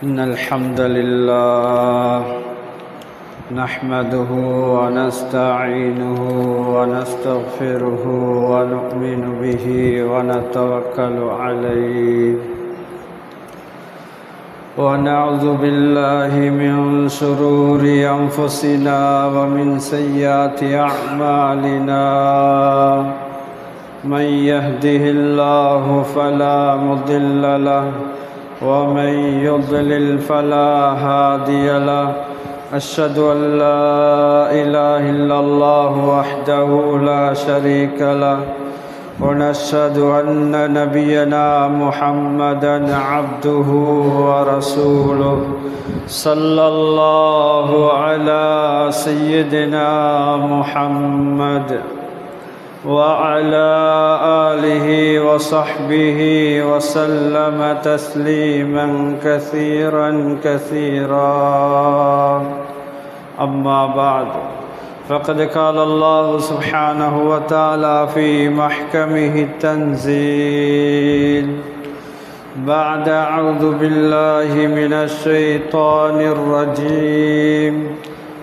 إن الحمد لله نحمده ونستعينه ونستغفره ونؤمن به ونتوكل عليه ونعوذ بالله من شرور أنفسنا ومن سيئات أعمالنا من يهده الله فلا مضل له ومن يضلل فلا هادي له أشهد أن لا إله إلا الله وحده لا شريك له ونشهد أن نبينا محمدا عبده ورسوله صلى الله على سيدنا محمد وعلى آله وصحبه وسلم تسليما كثيرا أما بعد فقد قال الله سبحانه وتعالى في محكمه التنزيل بعد أعوذ بالله من الشيطان الرجيم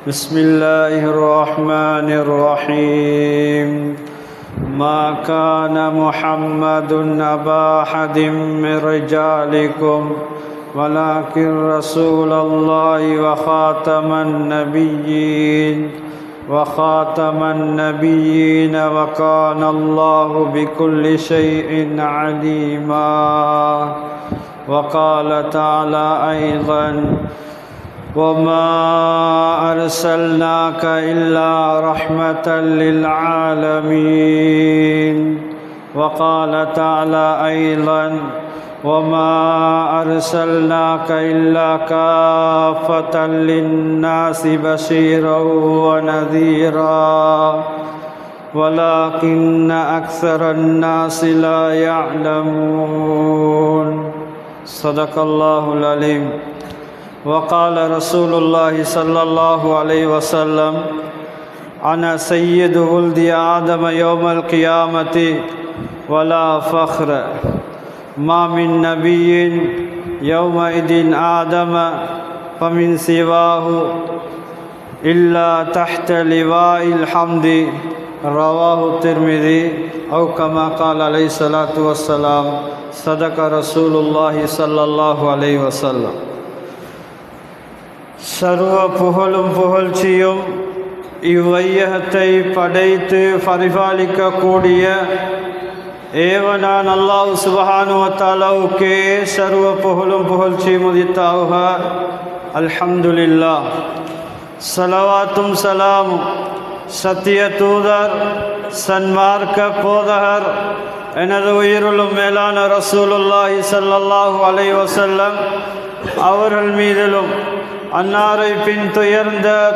بسم الله الرحمن الرحيم ما كان محمد أبا أحد من رجالكم ولكن رسول الله وخاتم النبيين وكان الله بكل شيء عليما وقال تعالى أيضا وما أرسلناك إلا رحمة للعالمين وقال تعالى أيضا وما أرسلناك إلا كافة للناس بشيرا ونذيرا ولكن أكثر الناس لا يعلمون صدق الله العليم وقال رسول الله صلى الله عليه وسلم أنا سيد ولد آدم يوم القيامة ولا فخر ما من نبي يومئذ آدم فمن سواه إلا تحت لواء الحمد رواه الترمذي أو كما قال عليه الصلاة والسلام صدق رسول الله صلى الله عليه وسلم சர்வ புகழும் புகழ்ச்சியும் இவ்வையகத்தை படைத்து பரிபாலிக்கக்கூடிய ஏவனான் அல்லாஹ் சுப்ஹானஹு வ தஆலாவுக்கே சர்வ புகழும் புகழ்ச்சியும் உரித்தாகுக. அல்ஹம்துலில்லாஹ். ஸலவாத்தும் சலாமும் சத்திய தூதர் சன்மார்க்க போதகர் எனது உயிருளும் மேலான ரசூலுல்லாஹி ஸல்லல்லாஹு அலைஹி வஸல்லம் அவர்கள் மீதிலும் அன்னாரை பின்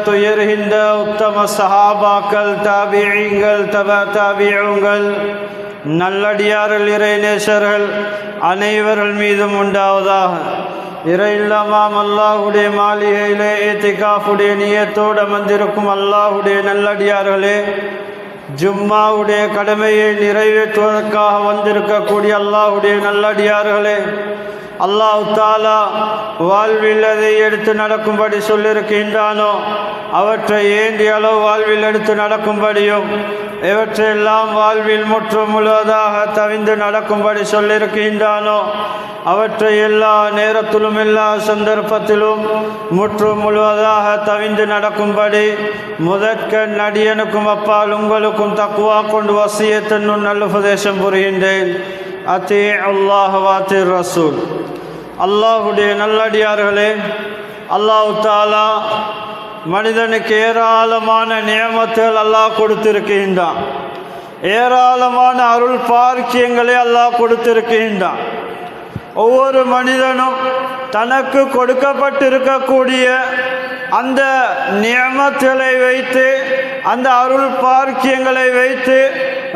துயர்கின்ற உத்தம சஹாபாக்கள் தாபிஈங்கள் தபீஉங்கள் நல்லடியார்கள் இறைநேசர்கள் அனைவர்கள் மீதும் உண்டாவதாக. இறையில்லமாம் அல்லாஹுடைய மாளிகையிலே இத்திகாஃபுடைய நியத்தோடு அமர்ந்திருக்கும் அல்லாஹுடைய நல்லடியார்களே, ஜும்மாவுடைய கடமையை நிறைவேற்றுவதற்காக வந்திருக்கக்கூடிய அல்லாஹுடைய நல்லடியார்களே, அல்லாஹ் தாலா வாழ்வில் அதை எடுத்து நடக்கும்படி சொல்லியிருக்கின்றானோ அவற்றை ஏந்திய அளவு வாழ்வில் எடுத்து நடக்கும்படியும் இவற்றையெல்லாம் வாழ்வில் முற்றும் முழுவதாக தவிந்து நடக்கும்படி சொல்லியிருக்கின்றானோ அவற்றை எல்லா நேரத்திலும் எல்லா சந்தர்ப்பத்திலும் முற்றும் முழுவதாக தவிந்து நடக்கும்படி முதற்க நடிகனுக்கும் அப்பால் உங்களுக்கும் தக்குவா கொண்டு வசியத்தன்னும் நல்ல உபதேசம் புரிகின்றேன். அத்தீ அல்லாஹ் வாத்தி ரசூல். அல்லாஹுடைய நல்லடியார்களே, அல்லாஹ் தாலா மனிதனுக்கு ஏராளமான நியமத்துகள் அல்லாஹ் கொடுத்திருக்கின்றான். ஏராளமான அருள் பாக்கியங்களை அல்லாஹ் கொடுத்திருக்கின்றான். ஒவ்வொரு மனிதனும் தனக்கு கொடுக்கப்பட்டிருக்கக்கூடிய அந்த நியமத்துகளை வைத்து, அந்த அருள் பாக்கியங்களை வைத்து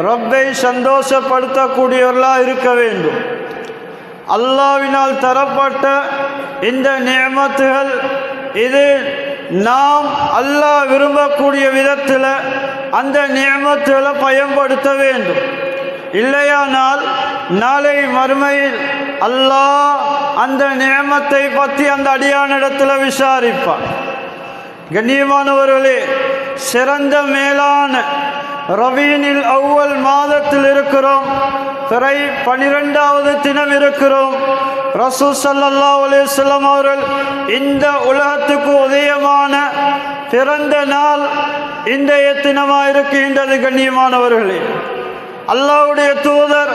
ரப்பை சந்தோஷப்படுத்தக்கூடியவர்களாக இருக்க வேண்டும். அல்லாஹ்வினால் தரப்பட்ட இந்த நியமத்துகள் இது நாம் அல்லாஹ் விரும்பக்கூடிய விதத்தில் அந்த நியமத்துகளை பயன்படுத்த வேண்டும். இல்லையானால் நாளை மறுமையில் அல்லாஹ் அந்த நியமத்தை பற்றி அந்த அடியானிடத்தில் விசாரிப்பான். கண்ணியமானவர்களே, சிறந்த மேலான ரபீனில் அவ்வல் மாதத்தில் இருக்கிறோம். பிறை 12வது தினம் இருக்கிறோம். ரசூல் ஸல்லல்லாஹு அலைஹி வஸல்லம் அவர்கள் இந்த உலகத்துக்கு உதயமான பிறந்த நாள் இன்றைய தினமாக இருக்கின்றது. கண்ணியமானவர்களே, அல்லாஹ்வுடைய தூதர்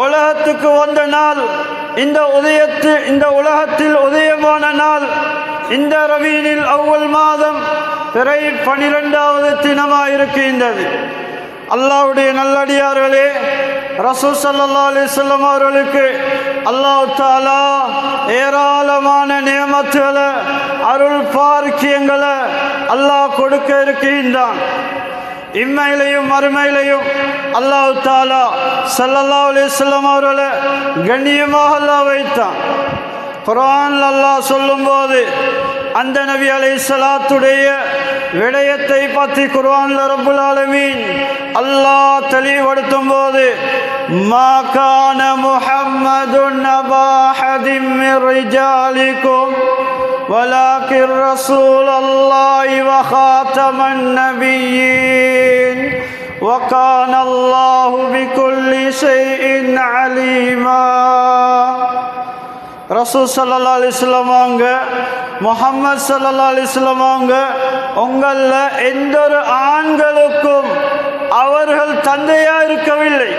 உலகத்துக்கு வந்த நாள், இந்த உலகத்தில் உதயமான நாள் இந்த ரபீனில் அவ்வல் மாதம் பிறை 12வது தினமாக இருக்கின்றது. அல்லாஹ்வுடைய நல்லடியார்களே, ரசூல் ஸல்லல்லாஹு அலைஹி வஸல்லம் அவர்களுக்கு அல்லாஹ் தஆலா ஏராளமான நியமத்துகளை, அருள் பாக்கியங்களை அல்லாஹ் கொடுக்க இருக்கின்றான். இம்மையிலையும் மறுமையிலையும் அல்லாஹ் தஆலா ஸல்லல்லாஹு அலைஹி வஸல்லம் அவர்களை கண்ணியமாக அல்லாஹ் வைத்தான். குர்ஆன்ல அல்லாஹ் சொல்லும்போது அந்த நபி அலைஹிஸ்ஸலாத்துடைய விடயத்தை பற்றி குர்ஆன்ல ரப்புல் ஆலமீன் அல்லாஹ் தெளிவுபடுத்தும் போது, மா கான முஹம்மதுன் நபா அஹதின் மின் ரிஜாலிக்கும் வலாக்கின் ரசூலல்லாஹி வ காத்தமன் நபிய்யீன் வ கான அல்லாஹு பிகுல்லி ஷைஇன் அலீமா. ரசூல் ஸல்லல்லாஹு அலைஹி வஸல்லம் அவங்க, முஹம்மது ஸல்லல்லாஹு அலைஹி வஸல்லம் அவங்க, உங்களில் எந்த ஒரு ஆண்களுக்கும் அவர்கள் தந்தையா இருக்கவில்லை.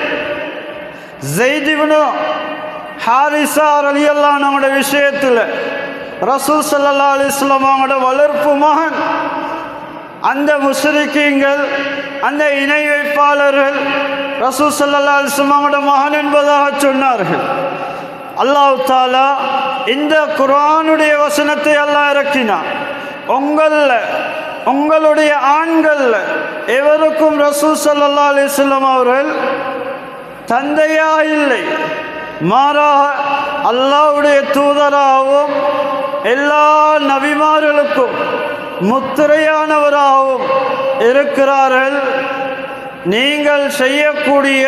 ஸைத் இப்னு ஹாரிஸா ரலியல்லாஹு அன்ஹுவோட விஷயத்தில் ரசூல் ஸல்லல்லாஹு அலைஹி வஸல்லம் அவங்களோட வளர்ப்பு மகன். அந்த முஸ்ரிக்கீங்கள், அந்த இணை வைப்பாளர்கள் ரசூல் ஸல்லல்லாஹு அலைஹி வஸல்லம் அவங்களோட மகன் என்பதாக சொன்னார்கள். அல்லாஹ் தஆலா இந்த குர்ஆனுடைய வசனத்தை அல்லாஹ் இறக்கினான். உங்களுடைய ஆண்கள் எவருக்கும் ரசூல் ஸல்லல்லாஹு அலைஹி வஸல்லம் அவர்கள் தந்தையா இல்லை, மாறாக அல்லாஹ்வுடைய தூதராகவும் எல்லா நபிமார்களுக்கும் முத்திரையானவராகவும் இருக்கிறார்கள். நீங்கள் செய்யக்கூடிய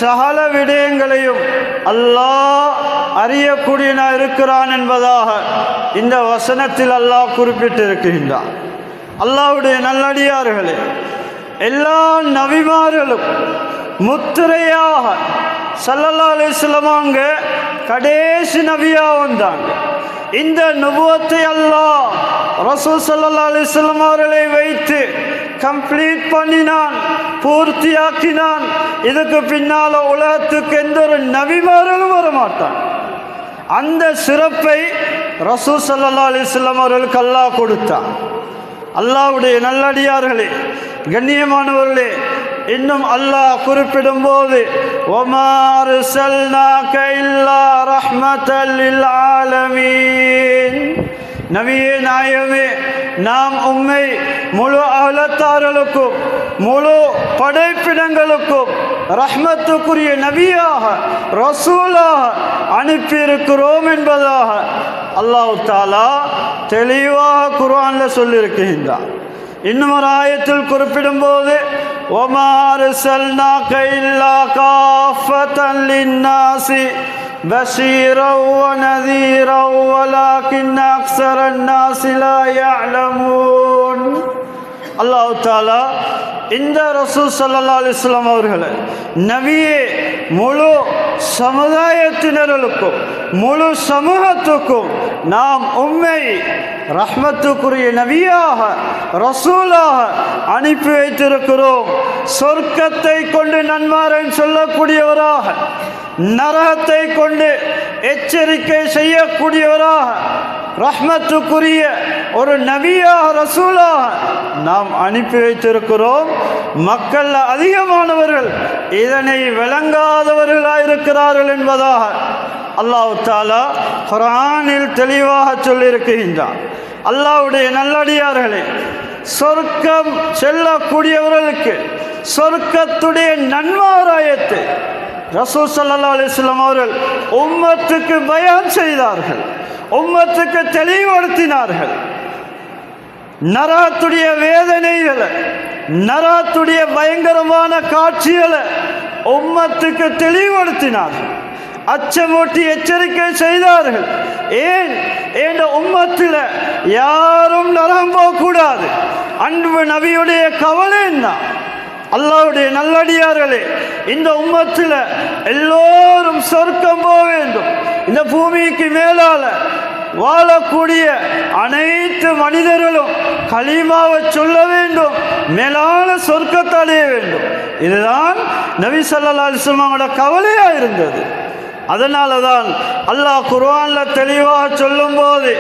சகல விடயங்களையும் அல்லாஹ் அறியக்கூடியவனாக இருக்கிறான் என்பதாக இந்த வசனத்தில் அல்லாஹ் குறிப்பிட்டிருக்கின்றான். அல்லாஹ்வுடைய நல்லடியார்களே, எல்லா நபிமார்களும் முத்திரையாக ஸல்லல்லாஹு அலைஹி வஸல்லம் அவங்க கடைசி நபியாக வந்தாங்க. இந்த நுபுவத்தை அல்லாஹ் ரசூல் ஸல்லல்லாஹு அலைஹி வஸல்லம் அவர்களை வைத்து கம்ப்ளீட் பண்ணினான், பூர்த்தியாக்கினான். இதுக்கு பின்னால் உலகத்துக்கு எந்த ஒரு நபிமார்களும் வரமாட்டான். அந்த சிறப்பை ரசூல் ஸல்லல்லாஹு அலைஹி வஸல்லம் அவர்களுக்கு அல்லாஹ் கொடுத்தான். அல்லாஹ்வுடைய நல்லடியார்களே, கண்ணியமானவர்களே, இன்னும் அல்லாஹ் குறிப்பிடும் போது, வமா அர்ஸல்னாக இல்லா ரஹ்மத்தல் லில் ஆலமீன், நபியே நாயகமே, நாம் உம்மை முழு அகலத்தார்களுக்கும் முழு படைப்பிடங்களுக்கும் ரஹ்மத்துக்குரிய நபியாக ரசூலாக அனுப்பியிருக்கிறோம் என்பதாக அல்லாஹ் தஆலா தெளிவாக குர்ஆன்ல சொல்லியிருக்கின்றான். இன்னும் ஒரு ஆயத்தில் குறிப்பிடும் போது, வமா அர்ஸல்னாக இல்லா காஃபத்தன் லின்னாஸி பஷீரன் வ நதீரன் வலாக்கின்ன அக்ஸரன் நாஸி லா யஅலமூன். அல்லாஹ் தஆலா இந்த ரசூல் ஸல்லல்லாஹு அலைஹி வஸல்லம் அவர்களை நபியே முழு சமுதாயத்தினர்களுக்கும் முழு சமூகத்துக்கும் நாம் உம்மை ரஹ்மத்துக்குரிய நபியாக ரசூலாக அனுப்பி வைத்திருக்கிறோம். சொர்க்கத்தை கொண்டு நன்மாராயம் சொல்லக்கூடியவராக, நரகத்தை கொண்டு எச்சரிக்கை செய்யக்கூடியவராக, ரஹ்மத்துக்குரிய ஒரு நபியாக ரசூலாக நாம் அனுப்பி வைத்திருக்கிறோம். மக்கள் அதிகமானவர்கள் இதனை விளங்காதவர்களாக இருக்கிறார்கள் என்பதாக அல்லாஹ் தஆலா குர்ஆனில் தெளிவாக சொல்லியிருக்கின்றான். அல்லாஹ்வுடைய நல்லடியார்களே, சொர்க்கம் செல்லக்கூடியவர்களுக்கு சொர்க்கத்துடைய நன்மாராயத்தை ரசூல் ஸல்லல்லாஹு அலைஹி வஸல்லம் அவர்கள் உம்மத்துக்கு பயான் செய்தார்கள், உம்மத்துக்கு தெளிவுபடுத்தினார்கள். நரகத்துடைய வேதனைகளை, நரகத்துடைய பயங்கரமான காட்சிகளை உம்மத்துக்கு தெளிவுபடுத்தினார்கள். அச்சமூட்டி எச்சரிக்கை செய்தார்கள். ஏன் என்ற உம்மத்தில் யாரும் நரகம் போகக்கூடாது. அன்பு நபியுடைய கவலை என்ன? அல்லாஹ்வுடைய நல்லடியார்களே, இந்த உம்மத்தில் எல்லோரும் சொர்க்கம் போக வேண்டும். இந்த பூமிக்கு மேலால வாழக்கூடிய அனைத்து மனிதர்களும் கலிமாவை சொல்ல வேண்டும், மேலான சொர்க்கத்தை அடைய வேண்டும். இதுதான் நபி ஸல்லல்லாஹு அலைஹி வஸல்லமோட கவலையாக இருந்தது. அதனால தான் அல்லாஹ் குர்ஆன்ல தெளிவாக சொல்லும்போது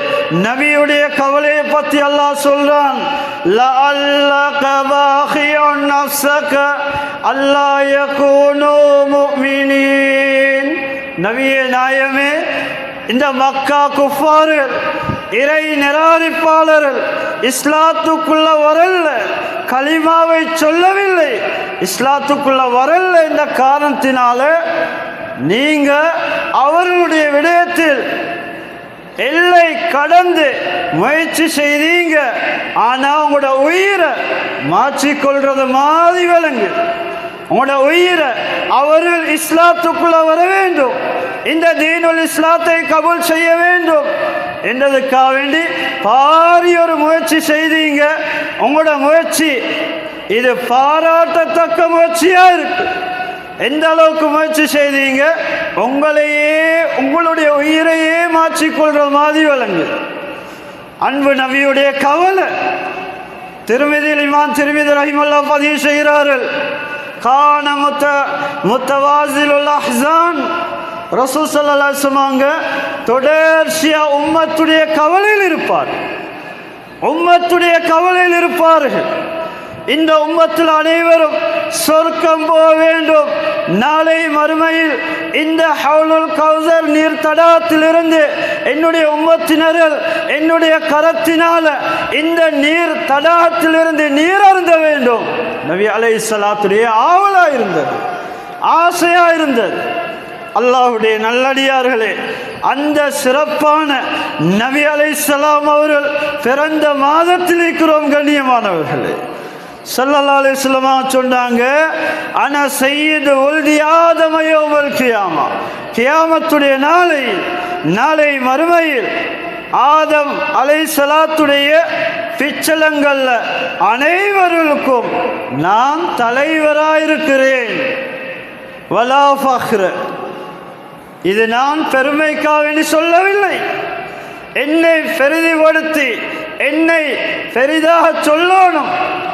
நபியுடைய கவலையை பற்றி அல்லாஹ் சொல்றான், லஅல்லக பாகியுன் நஃப்ஸக அல்லா யகூனு முஃமினீன். நபியே நாயகமே, இந்த மக்கா குஃபார்கள், இறை நிராகரிப்பாளர்கள் இஸ்லாத்துக்குள்ள வரல, கலிமாவை சொல்லவில்லை, இஸ்லாத்துக்குள்ள வரல. இந்த காரணத்தினால நீங்க அவர்களுடைய விடயத்தில் எல்லை கடந்து முயற்சி செய்தீங்க. ஆனா உங்களோட உயிரை மாற்றிக்கொள்றது மாதிரி விளங்கு. உங்களோட உயிரை அவர்கள் இஸ்லாத்துக்குள்ள வர வேண்டும், இந்த தீனுல் இஸ்லாத்தை கபூல் செய்ய வேண்டும் என்றதுக்காக வேண்டி பாரிய ஒரு முயற்சி செய்தீங்க. உங்களோட முயற்சி இது பாராட்டத்தக்க முயற்சியா இருக்கு. எந்த அளவுக்கு முயற்சி செய்தீங்க? உங்களையே, உங்களுடைய உயிரையே மாற்றிக்கொள்ற மாதிரி விளங்கு. அன்பு நபியுடைய கவலை திருமிதி இமாம் திருமிதி ரஹிமல்லாஹ் பதிவு செய்கிறார்கள். கான முத்தவாசிலுல் அஹ்ஸான். ரசூல் ஸல்லல்லாஹு அலைஹி வஸல்லம் தொடர்ச்சியா உம்மத்துடைய கவலையில் இருப்பார், உம்மத்துடைய கவலையில் இருப்பார்கள். இந்த உம்மத்தில் அனைவரும் சொர்க்கம் போக வேண்டும். நாளை மறுமையில் இந்த ஹவுலுல் கௌசர் நீர் தடாகத்திலிருந்து என்னுடைய உம்மத்தினர்கள் என்னுடைய கரத்தினால இந்த நீர் தடாகத்திலிருந்து நீர் அருந்த வேண்டும். நபி அலைஹிஸ்ஸலாத்துடைய ஆவலா இருந்தது, ஆசையா இருந்தது. அல்லாஹ்வுடைய நல்லடியார்களே, அந்த சிறப்பான நபி அலைஹிஸ்ஸலாம் அவர்கள் பிறந்த மாதத்தில் இருக்கிறோம். கண்ணியமானவர்களே, ஸல்லல்லாஹு அலைஹி வஸல்லம் சொன்னாங்க, அன சய்யிது உல்தி ஆதம யௌமல் கியாமா. கியாமத்துடைய நாளை மறுமையில் ஆதம் அலைஹிஸ்ஸலாத்துடைய பிச்சலங்கள்ல அனைவருக்கும் நான் தலைவராயிருக்கிறேன். வலா ஃபக்ர. இது நான் பெருமைக்காக வேண்டி சொல்லவில்லை, என்னை பெரிதிப்படுத்தி என்னை பெரிதாக சொல்லணும்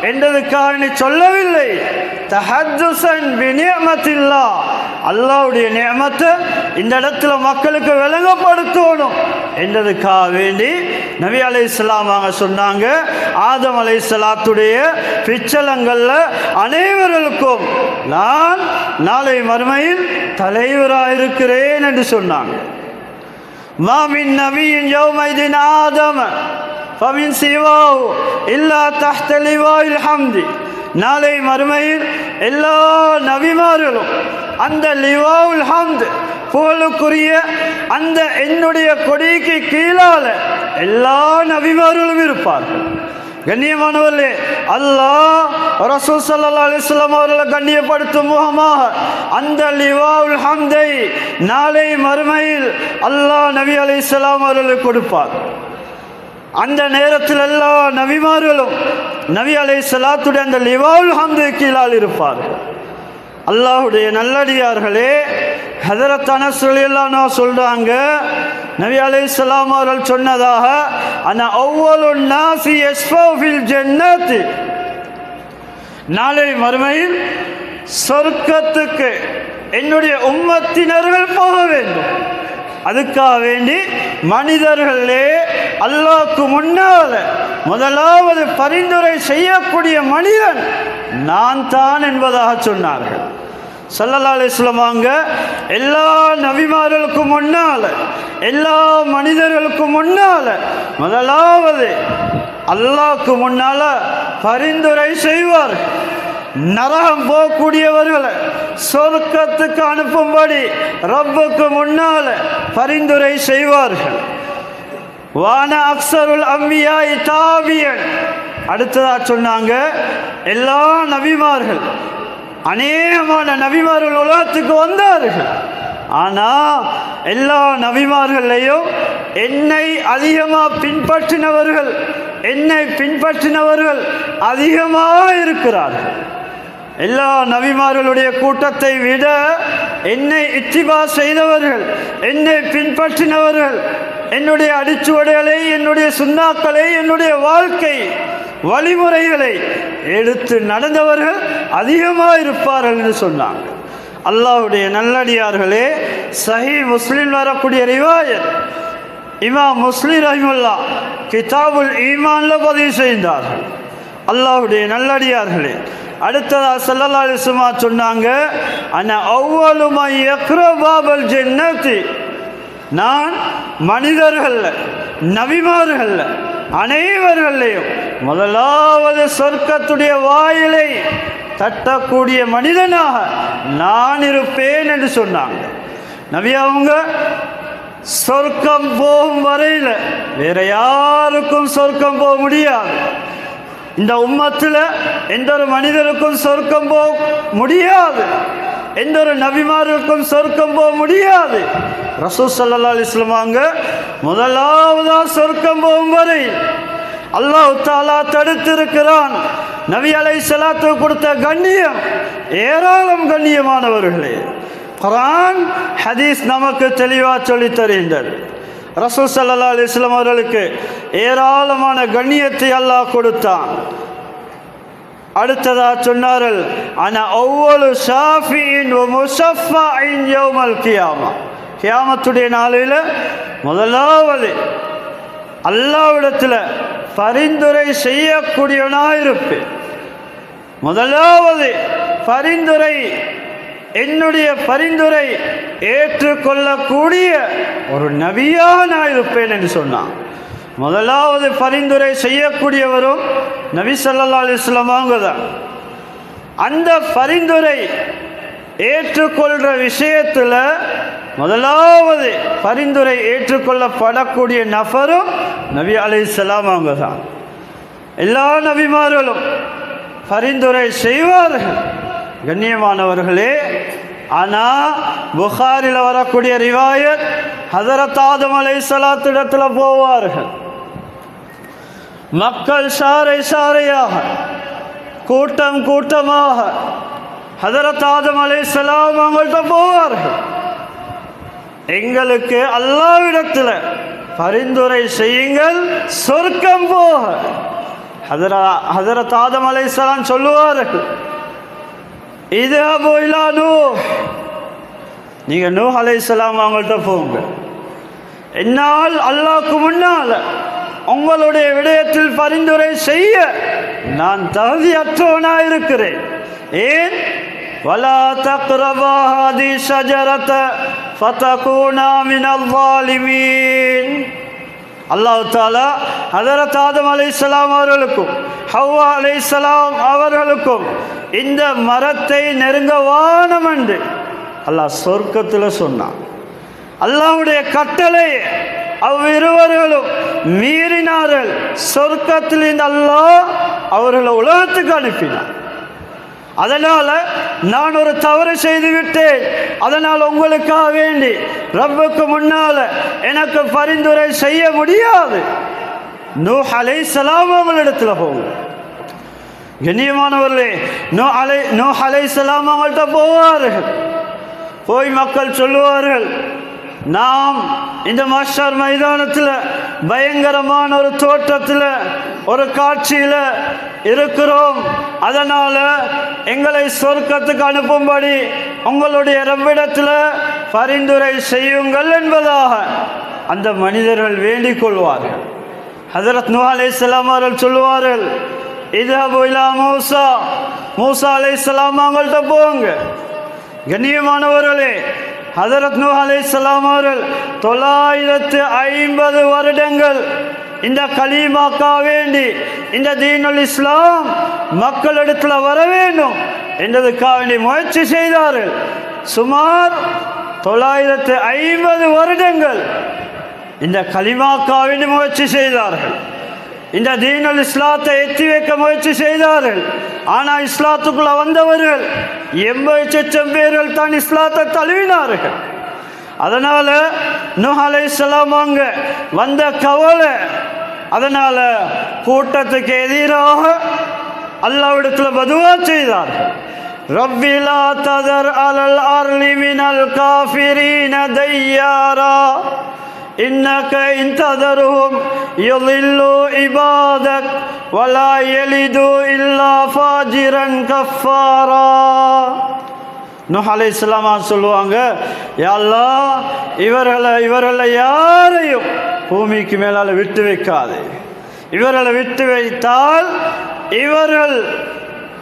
என்றதுக்காக சொல்லவில்லை. தஹத்துஸன் பிநிஅமத்தில்லாஹ், அல்லாஹ்வுடைய நிஅமத்தை இந்த இடத்துல மக்களுக்கு விளங்கப்படுத்தணும் என்றதுக்காக வேண்டி நபி அலைஹிஸ்ஸலாம் அவங்க சொன்னாங்க, ஆதம் அலைஹிஸ்ஸலாத்துடைய பிச்சலங்கள்ல அனைவருக்கும் நான் நாளை மறுமையில் தலைவராக இருக்கிறேன் என்று சொன்னாங்க. மாமின் நபியின் யௌமைதின் ஆதம ஃபமின் சிவாஹு இல்லா தஹ்த லிவாஇல் ஹம்தி. நாளை மறுமையில் எல்லா நபிமார்களும் அந்த லிவாஉல் ஹம்த் புகழுக்குரிய அந்த என்னுடைய கொடிக்கு கீழால எல்லா நபிமார்களும் இருப்பார்கள். கண்ணியமானவர்களே, அல்லாஹ் ரசூல் ஸல்லல்லாஹு அலைஹி வஸல்லம் அவர்களை கண்ணியப்படுத்தும் முகமாக அந்த லிவாஉல் ஹம்தை நாளை மறுமையில் அல்லாஹ் நபி அலைஹிஸ்ஸலாம் அவர்களுக்கு கொடுப்பார். அந்த நேரத்தில் எல்லா நபிமார்களும் நபி அலைஹிஸ்ஸலாத்துடைய அந்த லிவாஉல் ஹம்து கீழால் இருப்பார்கள். அல்லாஹ்வுடைய நல்லடியார்களே, ஹஜரத் அனஸ் ரலியல்லாஹு அன்ஹு சொல்றாங்க, நபி அலைஹிஸ்ஸலாம் அவர்கள் சொன்னதாக, அன அவ்வலுன் நாஸி யஸ்ஃபவு ஃபில் ஜன்னத். நாளை மறுமையில் சொர்க்கத்துக்கு என்னுடைய உம்மத்தினர்கள் போக வேண்டும். அதுக்காக வேண்டி மனிதர்களே அல்லாஹ்வுக்கு முன்னால் முதலாவது பரிந்துரை செய்யக்கூடிய மனிதன் நான் தான் என்பதாக சொன்னார்கள். ஸல்லல்லாஹு அலைஹி வஸல்லம் எல்லா நபிமார்களுக்கும் முன்னால், எல்லா மனிதர்களுக்கும் முன்னால் முதலாவது அல்லாஹ்வுக்கு முன்னால பரிந்துரை செய்வார். நரகம் போகக்கூடியவர்களை சொர்க்கத்துக்கு அனுப்பும்படி ரப்புக்கு முன்னால் பரிந்துரை செய்வார்கள். வான அக்ஸருல் அம்பியாய் தாபியன். அடுத்ததா சொன்னாங்க, எல்லா நபிமார்கள், அநேகமான நபிமார்கள் உலகத்துக்கு வந்தார்கள். ஆனால் எல்லா நபிமார்களையும் என்னை அதிகமாக பின்பற்றினவர்கள் அதிகமாக இருக்கிறார்கள். எல்லா நபிமார்களுடைய கூட்டத்தை விட என்னை இத்திபா செய்தவர்கள், என்னை பின்பற்றினவர்கள், என்னுடைய அடிச்சுவடுகளை, என்னுடைய சுன்னாக்களை, என்னுடைய வாழ்க்கை வழிமுறைகளை எடுத்து நடந்தவர்கள் அதிகமாக இருப்பார்கள் என்று சொன்னாங்க. அல்லாஹ்வுடைய நல்லடியார்களே, சஹீஹ் முஸ்லிம் வரக்கூடிய ரிவாயத் இமாம் முஸ்லிம் ரஹிமஹுல்லாஹ் கிதாபுல் ஈமான்ல பதிவு செய்தார்கள். அல்லாஹ்வுடைய நல்லடியார்களே, அடுத்ததா ஸல்லல்லாஹு அலைஹி வஸல்லம் சொன்னாங்க, அன அவ்வலு மன் யக்ரா பாபல் ஜன்னதி, நான் மனிதர்கள் நபிமார்கள் அனைவர்களையும் முதலாவது சொர்க்கத்துடைய வாயிலை தட்டக்கூடிய மனிதனாக நான் இருப்பேன் என்று சொன்னாங்க. நபி அவங்க சொர்க்கம் போகும் வரையில் வேற யாருக்கும் சொர்க்கம் போக முடியாது. இந்த உம்மத்தில் எந்த ஒரு மனிதருக்கும் சொர்க்கம் போக முடியாது, எந்த ஒரு நபிமாருக்கும் சொர்க்கம் போக முடியாது. ரசூல் ஸல்லல்லாஹு அலைஹி வஸல்லம் முதலாவதா சொர்க்கம் போகும் வரை அல்லாஹ் தஆலா தடுத்திருக்கிறான். நபி அலைஹிஸ்ஸலாத்து கொடுத்த கண்ணியம் ஏராளம் கண்ணியமானவர்களே. குர்ஆன் ஹதீஸ் நமக்கு தெளிவாக சொல்லி தருகின்றது. ரசூல் ஸல்லல்லாஹு அலைஹி வஸல்லம் அவர்களுக்கு ஏராளமான கண்ணியத்தை அல்லாஹ் கொடுத்தான். அடுத்ததா சொன்னார்கள், அன அவ்வலு ஷாஃபிஇன் வ முஷஃபஇன் யௌமல் கியாமா, கியாமத்துடைய நாளில் முதலாவது அல்லாஹ்விடத்தில் பரிந்துரை செய்யக்கூடியவனாக இருப்பேன். முதலாவது பரிந்துரை, என்னுடைய பரிந்துரை ஏற்றுக்கொள்ளக்கூடிய ஒரு நபியாக நான் இருப்பேன் என்று சொன்னான். முதலாவது பரிந்துரை செய்யக்கூடியவரும் நபி ஸல்லல்லாஹு அலைஹி வஸல்லம் தான். அந்த பரிந்துரை ஏற்றுக்கொள்கிற விஷயத்தில் முதலாவது பரிந்துரை ஏற்றுக்கொள்ளப்படக்கூடிய நபரும் நபி அலைஹிஸ்ஸலாம் அவங்க தான். எல்லா நபிமார்களும் பரிந்துரை செய்வார்கள் கண்ணியமானவர்களே. ஆனால் புகாரில் வரக்கூடிய ரிவாயத், ஹஸரத் ஆதம் அலைஹிஸ்ஸலாத்து இடத்துல போவார்கள். மக்கள் சாரை சாரையாக, கூட்டம் கூட்டமாக ஹஸரத் ஆதம் அலைஹிஸ்ஸலாம் அவங்கள்ட்ட போவார்கள். எங்களுக்கு அல்லாஹ்விடத்தில் பரிந்துரை செய்யுங்கள் சொர்க்கம் போக. ஹஸரத் ஆதம் அலைஹிஸ்ஸலாம் சொல்லுவார்கள், இத்ஹபு இலா நூஹ், நீங்கள் நூஹ் அலைஹிஸ்ஸலாம் அவங்கள்ட்ட போங்க. என்னால் அல்லாஹ்க்கு முன்னால் உங்களுடைய விடயத்தில் பரிந்துரை செய்ய நான் தகுதியற்றவனாக இருக்கிறேன். ஏன்? வலா தக்ரபா ஹாதி ஷஜரத ஃபதகூனா மினல் ஸாலிமீன். அல்லாஹ் தஆலா ஹஸரத் ஆதம் அலைஹிஸ்ஸலாம் அவர்களுக்கும் ஹவ்வா அலைஹிஸ்ஸலாம் அவர்களுக்கும் இந்த மரத்தை நெருங்க வானம் என்று அல்லாஹ் சொர்க்கத்தில் சொன்னான். அல்லாஹ்வுடைய கட்டளை அவ்விருவர்களும் மீறினார்கள். சொர்க்கத்தில் இந்த அல்லாஹ் அவர்களை உலகத்துக்கு அனுப்பினார். அதனால் நான் ஒரு தவறு செய்து விட்டேன், அதனால் உங்களுக்காக வேண்டி ரப்புக்கு முன்னால் எனக்கு பரிந்துரை செய்ய முடியாது. நூஹ் அலைஹிஸ்ஸலாம் அவங்களிடத்தில் போங்க. கண்ணியமானவர்களே, நூஹ் அலைஹிஸ்ஸலாம் அவங்கள்ட்ட போவார்கள். போய் மக்கள் சொல்லுவார்கள், நாம் இந்த மஹ்ஷர் மைதானத்தில் பயங்கரமான ஒரு தோற்றத்தில் ஒரு காட்சியில் இருக்கிறோம், அதனால் எங்களை சொர்க்கத்துக்கு அனுப்பும்படி உங்களுடைய ரப்பிடத்தில் பரிந்துரை செய்யுங்கள் என்பதாக அந்த மனிதர்கள் வேண்டிக் கொள்வார்கள். ஹஸரத் நூஹ் அலைஹிஸ்ஸலாம் அவர்கள் சொல்லுவார்கள், இத்ஹபு இலா மூஸா, மூஸா அலைஹிஸ்ஸலாம் அவங்கள்ட்ட போங்க. கண்ணியமானவர்களே, ஹஸரத் நூஹ் அலைஹிஸ்ஸலாம் அவர்கள் 950 வருடங்கள் இந்த கலீமாக்கா வேண்டி இந்த தீனுல் இஸ்லாம் மக்களிடத்தில் வர வேண்டும் என்றதுக்காக வேண்டி முயற்சி செய்தார்கள். சுமார் 950 வருடங்கள் இந்த கலிமாக்கா வேண்டி முயற்சி செய்தார்கள். இந்த தீனுல் இஸ்லாத்தை எத்தி வைக்க முயற்சி செய்தார்கள். ஆனால் இஸ்லாத்துக்குள்ள வந்தவர்கள் 80 லட்சம் பேர்கள் தான் இஸ்லாத்தை தழுவினார்கள். அதனால நூஹ் அலைஹிஸ்ஸலாம் அவங்க வந்த கவலை, அதனால கூட்டத்துக்கு எதிராக அல்லாஹ்விடத்தில் பதுவா செய்தார்கள். ரப்பி லா ததர் அலல் அர்லி மினல் காஃபிரீன தையாரா இன்னக இன்ததருஹும் யுதில்லு இபாதக் வலா யலிது இல்லா ஃபாஜிரன் கஃபாரா. நூஹ் அலைஹிஸ்ஸலாம் சொல்லுவாங்க, யா அல்லாஹ் இவர்களை யாரையும் பூமிக்கு மேலால விட்டு வைக்காது. இவர்களை விட்டு வைத்தால்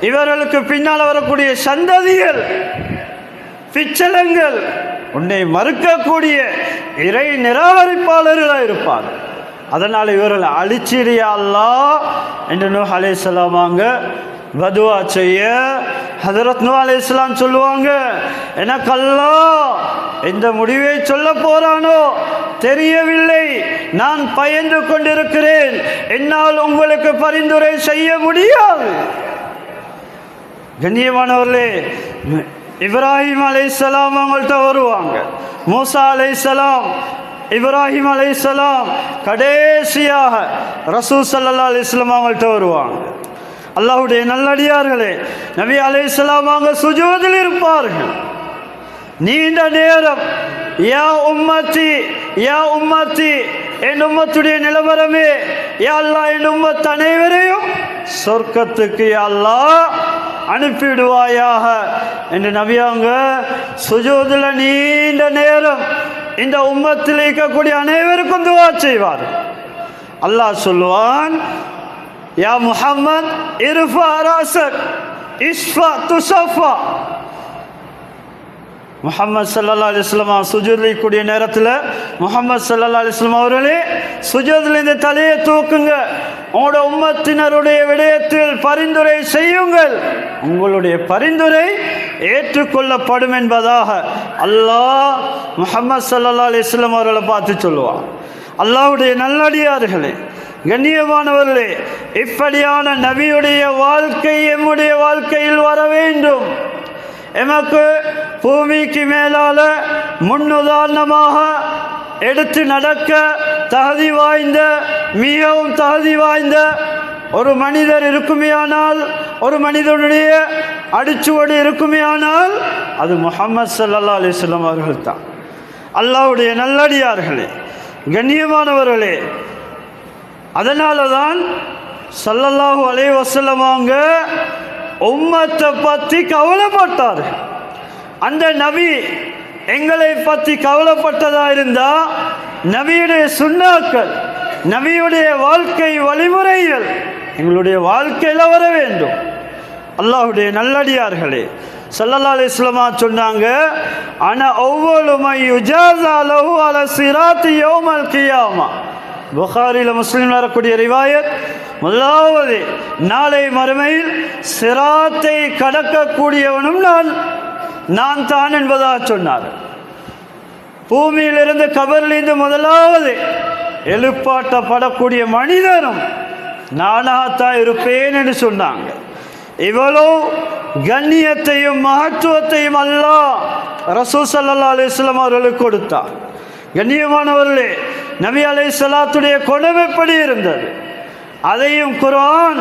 இவர்களுக்கு பின்னால் வரக்கூடிய சந்ததிகள் பிச்சலங்கள் உன்னை மறுக்கக்கூடிய இறை நிராகரிப்பாளர்களாக இருப்பாங்க. அதனால் இவர்களை அழிச்சிரியா அல்லாஹ் என்று நூஹ் அலைஹிஸ்ஸலாம் பதுவா செய்ய ஹதரத் நூஹ் அலைஹிஸ்ஸலாம் சொல்லுவாங்க, எனக்கு அல்லாஹ் எந்த முடிவை சொல்ல போறானோ தெரியவில்லை, நான் பயந்து கொண்டிருக்கிறேன், என்னால் உங்களுக்கு பரிந்துரை செய்ய முடியாது. கண்ணியமானவர்களே, இப்ராஹிம் அலைஹிஸ்ஸலாம் அவங்கள்ட்ட வருவாங்க, மூசா அலைஹிஸ்ஸலாம், இப்ராஹிம் அலைஹிஸ்ஸலாம், கடைசியாக ரசூல் ஸல்லல்லாஹு அலைஹி வஸல்லம் அவங்கள்ட்ட வருவாங்க. அல்லாஹ்வுடைய நல்லடியார்களே, நபி அலைஹிஸ்ஸலாம் அவங்க சுஜூதில் இருப்பார்கள் நீண்ட நேரம். யா உம்மத்தி யா உம்மத்தி, என் உம்மத்துடைய நிலவரமே, யா அல்லாஹ் என் உம்மத் அனைவரையும் சொர்க்கத்துக்கு யா அல்லாஹ் அனுப்பிடுவாயாக என்று நபி அவங்க சுஜூதில் நீண்ட நேரம் இந்த உம்மத்தில் இருக்கக்கூடிய அனைவருக்கும் துவா செய்வார். அல்லாஹ் சொல்லுவான், யா முஹம்மத் இர்ஃபா ரஸக் இஸ்ஃபா துஸஃபா. முஹம்மது ஸல்லல்லாஹு அலைஹி வஸல்லம் சுஜூதில் கூடிய நேரத்தில் முஹம்மது ஸல்லல்லாஹு அலைஹி வஸல்லம் அவர்களே சுஜூதில் இந்த தலையை தூக்குங்க, உங்களோட உம்மத்தினருடைய விடயத்தில் பரிந்துரை செய்யுங்கள், உங்களுடைய பரிந்துரை ஏற்றுக்கொள்ளப்படும் என்பதாக அல்லாஹ் முஹம்மது ஸல்லல்லாஹு அலைஹி வஸல்லம் அவர்களை பார்த்து சொல்லுவான். அல்லாஹ்வுடைய நல்லடியார்களே, கண்ணியமானவர்களே, இப்படியான நபியுடைய வாழ்க்கை எம்முடைய வாழ்க்கையில் வர வேண்டும். எமக்கு பூமிக்கு மேலால முன்னுதாரணமாக எடுத்து நடக்க தகுதி வாய்ந்த, மிகவும் தகுதி வாய்ந்த ஒரு மனிதர் இருக்குமேயானால், ஒரு மனிதனுடைய அடிச்சுவடு இருக்குமேயானால் அது முஹம்மது ஸல்லல்லாஹு அலைஹி வஸல்லம் அவர்கள் தான். அல்லாஹ்வுடைய நல்லடியார்களே, கண்ணியமானவர்களே, அதனால தான் ஸல்லல்லாஹு அலைஹி வஸல்லம் அவங்க உம்மத்தை பற்றி கவலைப்பட்டார். அந்த நபி எங்களை பற்றி கவலைப்பட்டதா இருந்தா நபியுடைய சுன்னாக்கள், நபியுடைய வாழ்க்கை வழிமுறைகள் எங்களுடைய வாழ்க்கையில் வர வேண்டும். அல்லாஹ்வுடைய நல்லடியார்களே, ஸல்லல்லாஹு அலைஹி வஸல்லம் சொன்னாங்க, ஆனா அவ்வளு மை யுஜாஸா லஹு அலா சிராத்தி யௌமல் கியாமா. புகாரில் முஸ்லிம் வரக்கூடிய ரிவாயத், முதலாவது நாளை மறுமையில் சிராத்தை கடக்கக்கூடியவனும் நான் தான் என்பதாக சொன்னார். பூமியிலிருந்து கபரிலிருந்து முதலாவது எழுப்பாட்டப்படக்கூடிய மனிதனும் நானாகத்தான் இருப்பேன் என்று சொன்னாங்க. இவ்வளோ கண்ணியத்தையும் மகத்துவத்தையும் அல்லாஹ் ரசூல் ஸல்லல்லாஹு அலைஹி வஸல்லம் அவர்களுக்கு கொடுத்தார். கண்ணியமானவர்களே, நபி அலைஹிஸ்ஸலாத்துடைய குணம் எப்படி இருந்தது அதையும் குர்ஆன்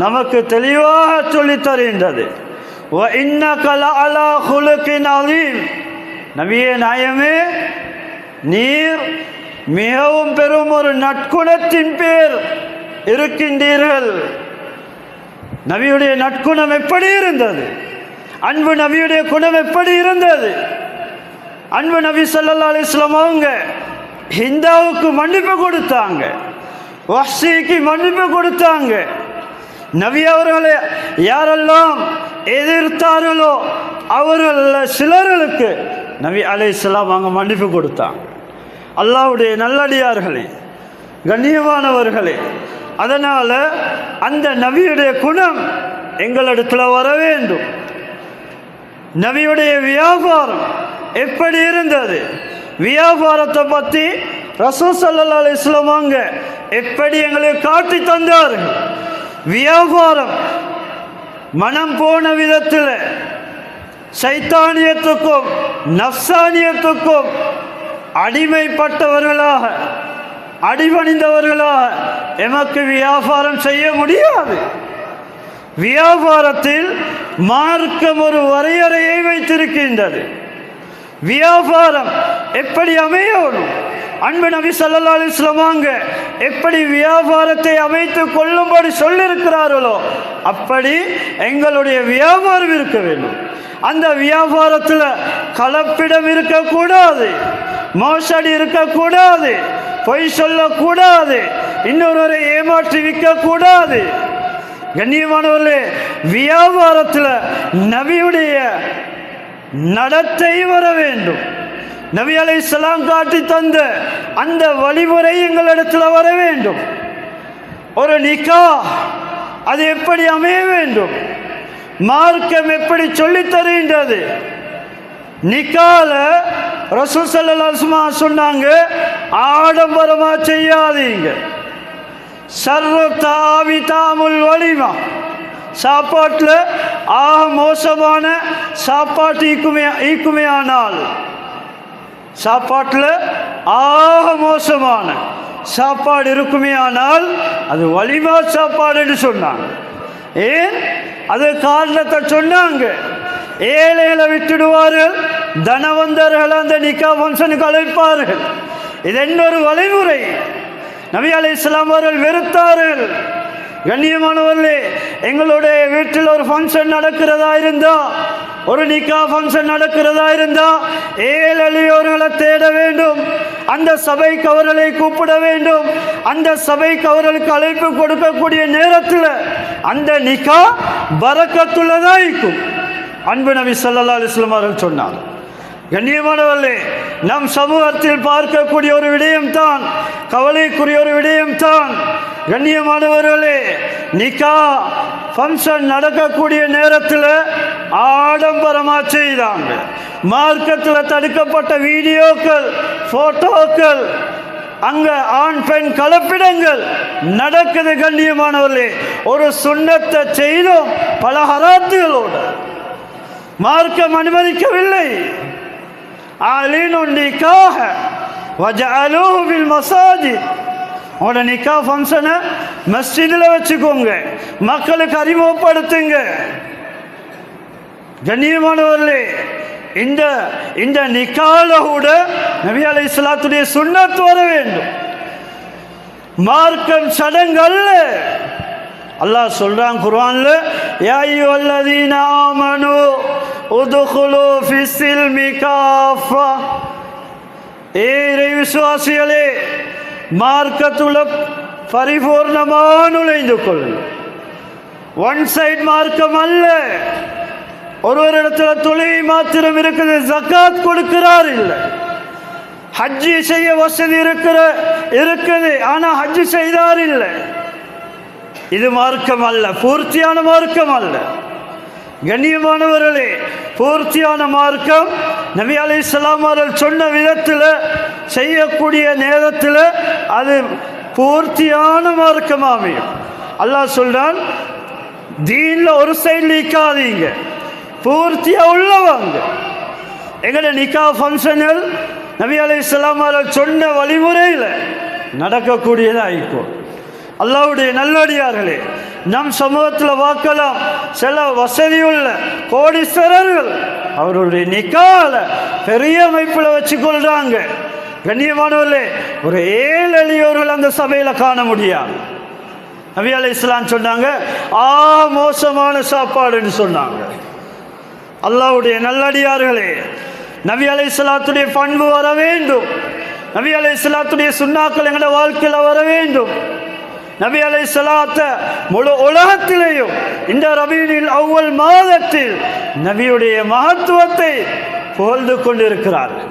நமக்கு தெளிவாக சொல்லித் தருகின்றது. வ இன்னக லஅலா குலுகின் அதீம். நபியே நாயமே, நீர் மிகவும் பெரும் ஒரு நற்குணத்தின் பேர் இருக்கின்றீர்கள். நபியுடைய நற்குணம் எப்படி இருந்தது? அன்பு நபியுடைய குணம் எப்படி இருந்தது? அன்பு நபி ஸல்லல்லாஹு அலைஹி வஸல்லம் அவங்க ஹிந்தாவுக்கு மன்னிப்பு கொடுத்தாங்க, வஹ்ஷிக்கு மன்னிப்பு கொடுத்தாங்க. நபி அவர்களை யாரெல்லாம் எதிர்த்தார்களோ அவர்கள் சிலர்களுக்கு நபி அலைஹிஸ்ஸலாம் அவங்க மன்னிப்பு கொடுத்தாங்க. அல்லாஹ்வுடைய நல்லடியார்களே, கண்ணியமானவர்களே, அதனால் அந்த நபியுடைய குணம் எங்களிடத்தில் வர வேண்டும். நபியுடைய வியாபாரம் எப்படி இருந்தது? வியாபாரத்தை பற்றி ரசூல் ஸல்லல்லாஹு அலைஹி வஸல்லம் அவங்க எப்படி எங்களுக்கு காட்டி தந்தார்கள். வியாபாரம் மனம் போன விதத்தில் சைத்தானியத்துக்கும் நஃப்சானியத்துக்கும் அடிமைப்பட்டவர்களாக அடிபணிந்தவர்களாக எமக்கு வியாபாரம் செய்ய முடியாது. வியாபாரத்தில் மார்க்கம் ஒரு வரையறையை வைத்திருக்கின்றது. வியாபாரம் எப்படி அமையணும், அன்பு நபி ஸல்லல்லாஹு அலைஹி வஸல்லம் எப்படி வியாபாரத்தை அமைத்து கொள்ளும்படி சொல்லியிருக்கிறார்களோ அப்படி எங்களுடைய வியாபாரம் இருக்க வேண்டும். அந்த வியாபாரத்தில் கலப்பிடம் இருக்கக்கூடாது, மோசடி இருக்கக்கூடாது, பொய் சொல்லக்கூடாது, இன்னொருவரை ஏமாற்றி விற்கக்கூடாது. கண்ணியமானவர்களே, வியாபாரத்தில் நபியுடைய நடத்தை வர வேண்டும். நபி அலைஹிஸ்ஸலாம் காட்டி தந்த அந்த வழிமுறை எங்களிடத்தில் வர வேண்டும். ஒரு நிக்கா அது எப்படி அமைய வேண்டும், மார்க்கம் எப்படி சொல்லித் தருகின்றது. நிக்கால ரசூல் ஸல்லல்லாஹு அலைஹி வஸல்லம் சொன்னாங்க, ஆடம்பரமா செய்யாதீங்க. சர்ரு தாவி தாமுல் வலிமா, சாப்பாட்டில் ஆக மோசமான சாப்பாட்டு ஈக்குமே ஆனால், சாப்பாட்டில் ஆக மோசமான சாப்பாடு இருக்குமே ஆனால் அது வலிமா சாப்பாடுன்னு சொன்னாங்க. ஏன் அது காரணத்தை சொன்னாங்க. ஏழைகளை விட்டுடுவார்கள், தனவந்தர்கள் அந்த நிக்கா ஃபங்க்ஷனுக்கு அழைப்பார்கள். இது இன்னொரு வழிமுறை. நபி அலைஹிஸ்ஸலாம் அவர்கள் வெறுத்தார்கள். கண்ணியமானவர்களே, எங்களுடைய வீட்டில் ஒரு ஃபங்க்ஷன் நடக்கிறதா இருந்தா, ஒரு நிக்கா ஃபங்க்ஷன் நடக்கிறதா இருந்தா ஏழையோர்களை தேட வேண்டும், அந்த சபைக்கு அவர்களை கூப்பிட வேண்டும். அந்த சபைக்கு அவர்களுக்கு அழைப்பு கொடுக்கக்கூடிய நேரத்தில் அந்த நிக்கா பரக்கத்துள்ளதா இருக்கும். அன்பு நபி ஸல்லல்லாஹு அலைஹி வஸல்லம் அவர்கள் சொன்னார். கண்ணியமானவர்களே, நம் சமூகத்தில் பார்க்கக்கூடிய ஒரு விடயம்தான், கவலைக்குரிய ஒரு விடயம்தான். கண்ணியமானவர்களே, நிக்கா ஃபங்க்ஷன் நடக்கக்கூடிய நேரத்தில் ஆடம்பரமாக செய்தாங்க. மார்க்கத்தில் தடுக்கப்பட்ட வீடியோக்கள், போட்டோக்கள், அங்க ஆண் பெண் கலப்பிடங்கள் நடக்குது. கண்ணியமானவர்களே, ஒரு சுன்னத்தை செய்தோம் பல ஹராத்துகளோடு மார்க்கம் அனுமதிக்கவில்லை. ஆலினுன்னிக்காக வஜஅலூஹு பில் மசாஜித், உங்களோட நிக்கா ஃபங்க்ஷனை மஸ்ஜிதில் வச்சுக்கோங்க, மக்களுக்கு அறிமுகப்படுத்துங்க. கண்ணியமானவர்களே, இந்த நிக்கால கூட நபி அலைஹிஸ்ஸலாத்துடைய சுன்னத் வர வேண்டும், மார்க்கம் சடங்கு அல்ல. அல்லாஹ் சொல்றான் குர்ஆன்ல, யா அய்யுஹல்லதீன ஆமனூ உதுகுலூ ஃபிஸ்ஸில்மி காஃபா, ஏய் விசுவாசிகளே, மார்க்கத்துள்ள பரிபூர்ணமாக நுழைந்து கொள்ளுங்கள். ஒன் சைட் மார்க்கம் அல்ல. ஒருவரிடத்தில் தொழுகை மாத்திரம் இருக்குது, ஜக்காத் கொடுக்கிறார் இல்லை. ஹஜ்ஜி செய்ய வசதி இருக்குது, ஆனால் ஹஜ்ஜி செய்தார் இல்லை. இது மார்க்கம் அல்ல, பூர்த்தியான மார்க்கம் அல்ல. கண்ணியமானவர்களே, பூர்த்தியான மார்க்கம் நபி அலைஹிஸ்ஸலாம் அவர்கள் சொன்ன விதத்தில் செய்யக்கூடிய நேரத்தில் அது பூர்த்தியான மார்க்கம் அமையும். அல்லாஹ் சொல்றான், தீன்ல ஒரு சைடு நிற்காதீங்க, பூர்த்தியா உள்ளவங்க. எங்கட நிக்கா ஃபங்க்ஷன்கள் நபி அலைஹிஸ்ஸலாம் அவர்கள் சொன்ன வழிமுறையில் நடக்கக்கூடியதாகிக்கும். அல்லாஹ்வுடைய நல்லடியார்களே, நம் சமூகத்தில் பார்க்கலாம், சில வசதியுள்ள கோடீஸ்வரர்கள் அவருடைய நிக்கால பெரிய அமைப்பில் வச்சு கொள்றாங்க. கண்ணியமானவர்களே, ஒரு ஏழு எளியோர்கள் அந்த சபையில் காண முடியாது. நபி அலைஹிஸ்ஸலாம் சொன்னாங்க, மோசமான சாப்பாடுன்னு சொன்னாங்க. அல்லாஹ்வுடைய நல்லடியார்களே, நபி அலைஹிஸ்ஸலாத்துடைய பண்பு வர வேண்டும், நபி அலைஹிஸ்ஸலாத்துடைய சுன்னாக்கள் எங்களோட வாழ்க்கையில் வர வேண்டும். நபி அலைஹிஸ்ஸலாத்தை முழு உலகத்திலேயும் இந்த ரபீஉல் அவ்வல் மாதத்தில் நபியுடைய மகத்துவத்தை புகழ்ந்து கொண்டிருக்கிறார்கள்.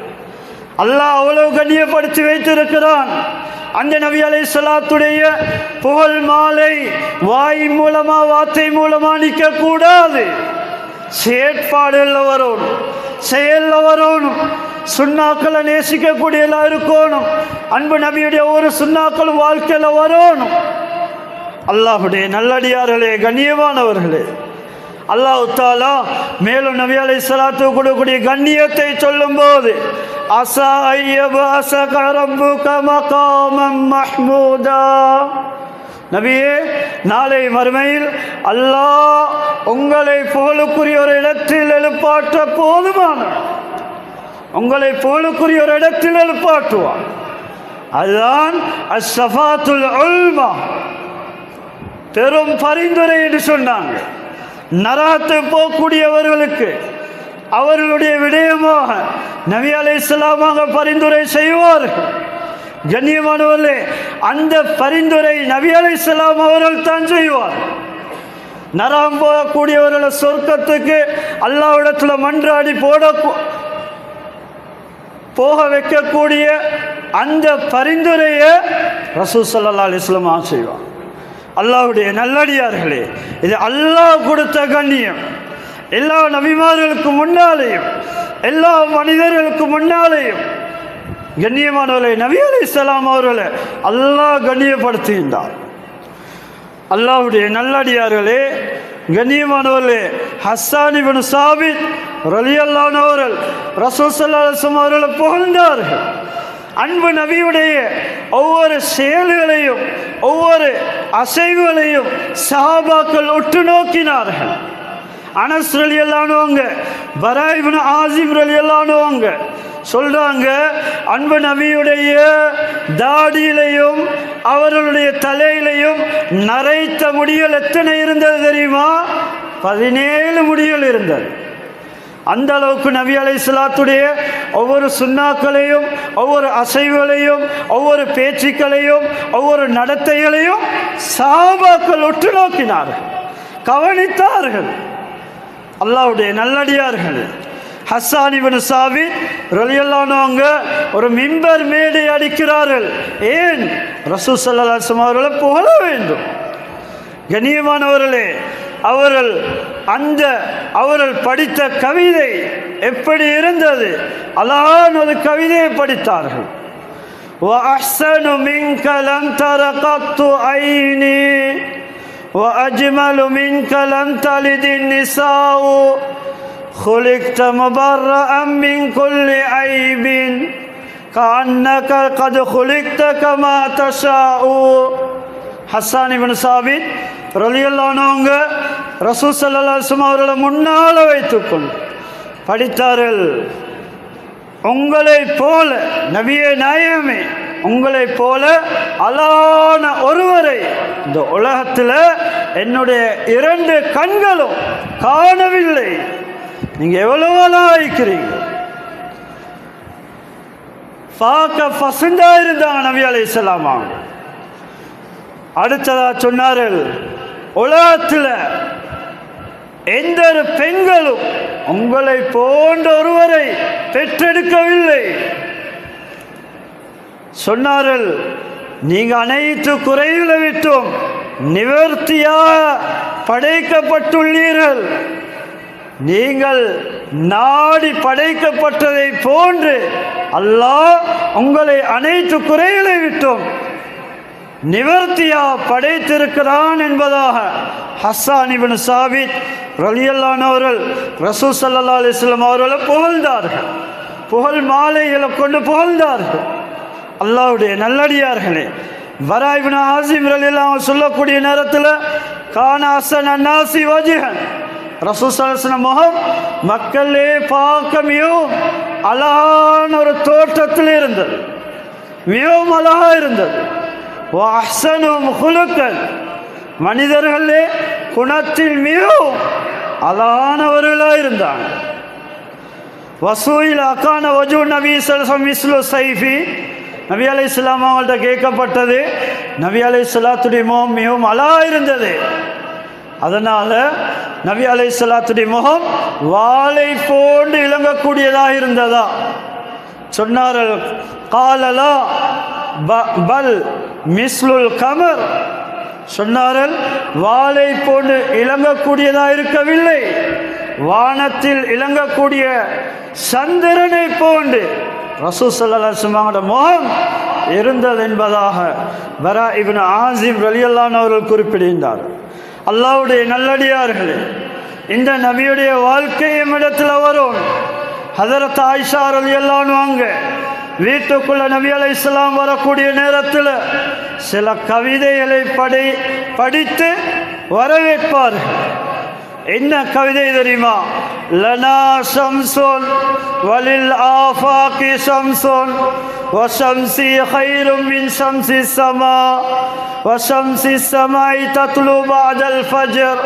அல்லாஹ் அவ்வளவு கண்ணியப்படுத்தி வைத்திருக்கிறான். அந்த நபி அலைஹிஸ்ஸலாத்துடைய புகழ் மாலை வாய் மூலமா வார்த்தை மூலமா நிற்கக்கூடாது, செயற்பாடுல வரணும், செயல்ல வரணும். சுன்னாக்களை நேசிக்கக்கூடியலாம் இருக்கணும். அன்பு நபியுடைய ஒரு சுன்னாக்களும் வாழ்க்கையில் வரணும். அல்லாஹ்வுடைய நல்லடியார்களே, கண்ணியமானவர்களே, அல்லாஹ் தஆலா மேலும் நபி அலைஹிஸ்ஸலாத்து கொடுக்கக்கூடிய கண்ணியத்தை சொல்லும் போது அஸா அய்யபஅஸக ரப்புக மகாமம் மஹ்மூதா. நபியே, நாளை மறுமையில் அல்லாஹ் உங்களை புகழுக்குரிய ஒரு இடத்தில் எழுப்பாற்ற போதுமான, உங்களை புகழுக்குரிய ஒரு இடத்தில் எழுப்பாற்றுவான். அதுதான் அஸ்ஸஃபாத்துல் உல்மா, பெரும் பரிந்துரை என்று சொன்னாங்க. நரகத்தை போகக்கூடியவர்களுக்கு அவர்களுடைய விடயமாக நபி அலைஹிஸ்ஸலாமாக பரிந்துரை செய்வார்கள். கண்ணியமானவர்களே, அந்த பரிந்துரை நபி அலைஹிஸ்ஸலாம் அவர்கள் தான் செய்வார். நரகம் போகக்கூடியவர்களை சொர்க்கத்துக்கு அல்லாஹ்விடத்தில் மன்றாடி போக வைக்கக்கூடிய அந்த பரிந்துரையை ரசூல் ஸல்லல்லாஹு அலைஹி வஸல்லம் செய்வார். அல்லாஹ்வுடைய நல்லடியார்களே, இது அல்லாஹ் கொடுத்த கண்ணியம். எல்லா நபிமார்களுக்கு முன்னாலேயும் எல்லா மனிதர்களுக்கு முன்னாலேயும் கண்ணியமானவர்களை நபி அலைஹிஸ்ஸலாம் அவர்களை அல்லாஹ் கண்ணியப்படுத்துகின்றார். அல்லாஹ்வுடைய நல்லடியார்களே, கண்ணியமானவர்களே, ஹஸ்ஸான் இப்னு சாபித் ரலியல்லாஹு அன்ஹு அவர்கள் ரசூல் ஸல்லல்லாஹு அலைஹி வஸல்லம் அவர்களை புகழ்ந்தார்கள். அன்பு நபியுடைய ஒவ்வொரு செயல்களையும் ஒவ்வொரு அசைவுகளையும் சஹாபாக்கள் உற்று நோக்கினார்கள். அனஸ் ரலியல்லாஹு அன்ஹு, பரா இப்னு ஆசிம் ரலியல்லாஹு அன்ஹு சொல்றாங்க, அன்பு நபியுடைய தாடியிலையும் அவர்களுடைய தலையிலையும் நரைத்த முடிகள் எத்தனை இருந்தது தெரியுமா? 17 முடிகள் இருந்தது. அந்த அளவுக்கு நபி அலைஹிஸ்ஸலாத்துடைய ஒவ்வொரு சுன்னாக்களையும் ஒவ்வொரு அசைவுகளையும் ஒவ்வொரு பேச்சுக்களையும் ஒவ்வொரு நடத்தைகளையும் சஹாபாக்கள் உற்று நோக்கினார்கள், கவனித்தார்கள். அல்லாஹ்வுடைய நல்லடியார்கள் ஹஸ்ஸான் இப்னு சாபித் ரலியல்லாஹு அன்ஹு ஒரு மிம்பர் மேடை அடிக்கிறார்கள். ஏன்? ரசூல் ஸல்லல்லாஹு அலைஹி வஸல்லம் அவர்களை புகழ வேண்டும். கண்ணியமானவர்களே, அவர்கள் படித்த கவிதை எப்படி இருந்தது? அழகான ஒரு கவிதையை படித்தார்கள். وَأَحْسَنُ مِنْكَ لَمْ تَرَ قَطُّ عَيْنِي وَأَجْمَلُ مِنْكَ لَمْ تَلِدِ النِّسَاءُ خُلِقْتَ مُبَرَّأً مِنْ كُلِّ عَيْبٍ كَأَنَّكَ قَدْ خُلِقْتَ كَمَا تَشَاءُ. ஹஸ்ஸான் இப்னு சாபித் ரலியல்லாஹு அன்ஹு ரசூல் ஸல்லல்லாஹு அலைஹி வஸல்லம் அவர்களை முன்னால் வைத்துக்கொண்டு படித்தார்கள். உங்களை போல நபியே நாயகமே, உங்களை போல அழகான ஒருவரை இந்த உலகத்தில் என்னுடைய 2 கண்களும் காணவில்லை. நீங்க எவ்வளவு அழகாய்க்கிறீங்க. பார்க்க பசுந்தா இருந்தாங்க நபி அலைஹிஸ்ஸலாம். அடுத்ததா சொன்னார்கள், உலகத்தில் எந்த ஒரு பெண்களும் உங்களை போன்ற ஒருவரை பெற்றெடுக்கவில்லை. சொன்னார்கள், நீங்க அனைத்து குறைகளை விட்டும் நிவர்த்தியாக படைக்கப்பட்டுள்ளீர்கள். நீங்கள் நாடி படைக்கப்பட்டதை போன்று அல்லாஹ் உங்களை அனைத்து குறைகளை விட்டும் நிவர்த்தியா படைத்திருக்கிறான் என்பதாக ஹஸ்ஸான் இப்னு சாபித் ரலியல்லாஹு அன்ஹு அவர்கள் ரசூல் ஸல்லல்லாஹு அலைஹி வஸல்லம் அவர்களை புகழ்ந்தார்கள். புகழ் மாலைகளை கொண்டு புகழ்ந்தார்கள். அல்லாஹ்வுடைய நல்லடியார்களே, பரா இப்னு ஆசிம் ரலியல்லாஹு அன்ஹு சொல்லக்கூடிய நேரத்தில் கான ஹஸன் அன்னாசி வஜ்ஹன், ரசூல் ஸல்லல்லாஹு அலைஹி வஸல்லம் முகம் மக்களே பார்க்க மிகவும் அழகான ஒரு தோற்றத்தில் இருந்தது, மிகவும் அழகாக இருந்தது. வஅஹ்ஸனுஹும் குலுக்கன், மனிதர்களே குணத்தில் மிகவும் அழகானவர்களாக இருந்தாங்க. வசூயில் அக்கான வஜூ நபி ஸல்லல்லாஹு அலைஹி வஸல்லம் சைஃபி, நபி அலைஹிஸ்ஸலாம் அவங்கள்ட்ட கேட்கப்பட்டது, நபி அலைஹிஸ்ஸலாத்துடைய முகம் மிகவும் அழகாக இருந்தது. அதனால் நபி அலைஹிஸ்ஸலாத்துடைய முகம் வாளை போன்று இளங்கக்கூடியதாக இருந்ததா? சொன்னார்கள், காலலா பல் மிஸ்லுல் கமர், சொன்னார்கள் வாளை போன்று இளங்கக்கூடியதாக இருக்கவில்லை, வானத்தில் இளங்கக்கூடிய சந்திரனை போன்று ரசூல் ஸல்லல்லாஹு அலைஹி வஸல்லம் முகம் இருந்தது என்பதாக பரா இப்னு ஆசிம் ரலியல்லாஹு அன்ஹு அவர்கள் குறிப்பிடுகின்றார். அல்லாஹ்வுடைய நல்லடியார்களே, இந்த நபியுடைய வாழ்க்கை நம்மிடத்தில் வரும். ஹதரத் ஆயிஷா ரலியல்லாஹு அன்ஹா வீட்டுக்குள்ள நபி அலைஹிஸ்ஸலாம் வரக்கூடிய நேரத்தில் சில கவிதைகளை படித்து வரவேற்பார்கள். என்ன கவிதை தெரியுமா? லனா ஷம்சுன் வலில் ஆஃபாகி ஷம்சுன் வஷம்சி கைரும் மின் ஷம்சி ஸமா வஷம்சி ஸமாஇ தத்லு பஅதல் ஃபஜ்ர்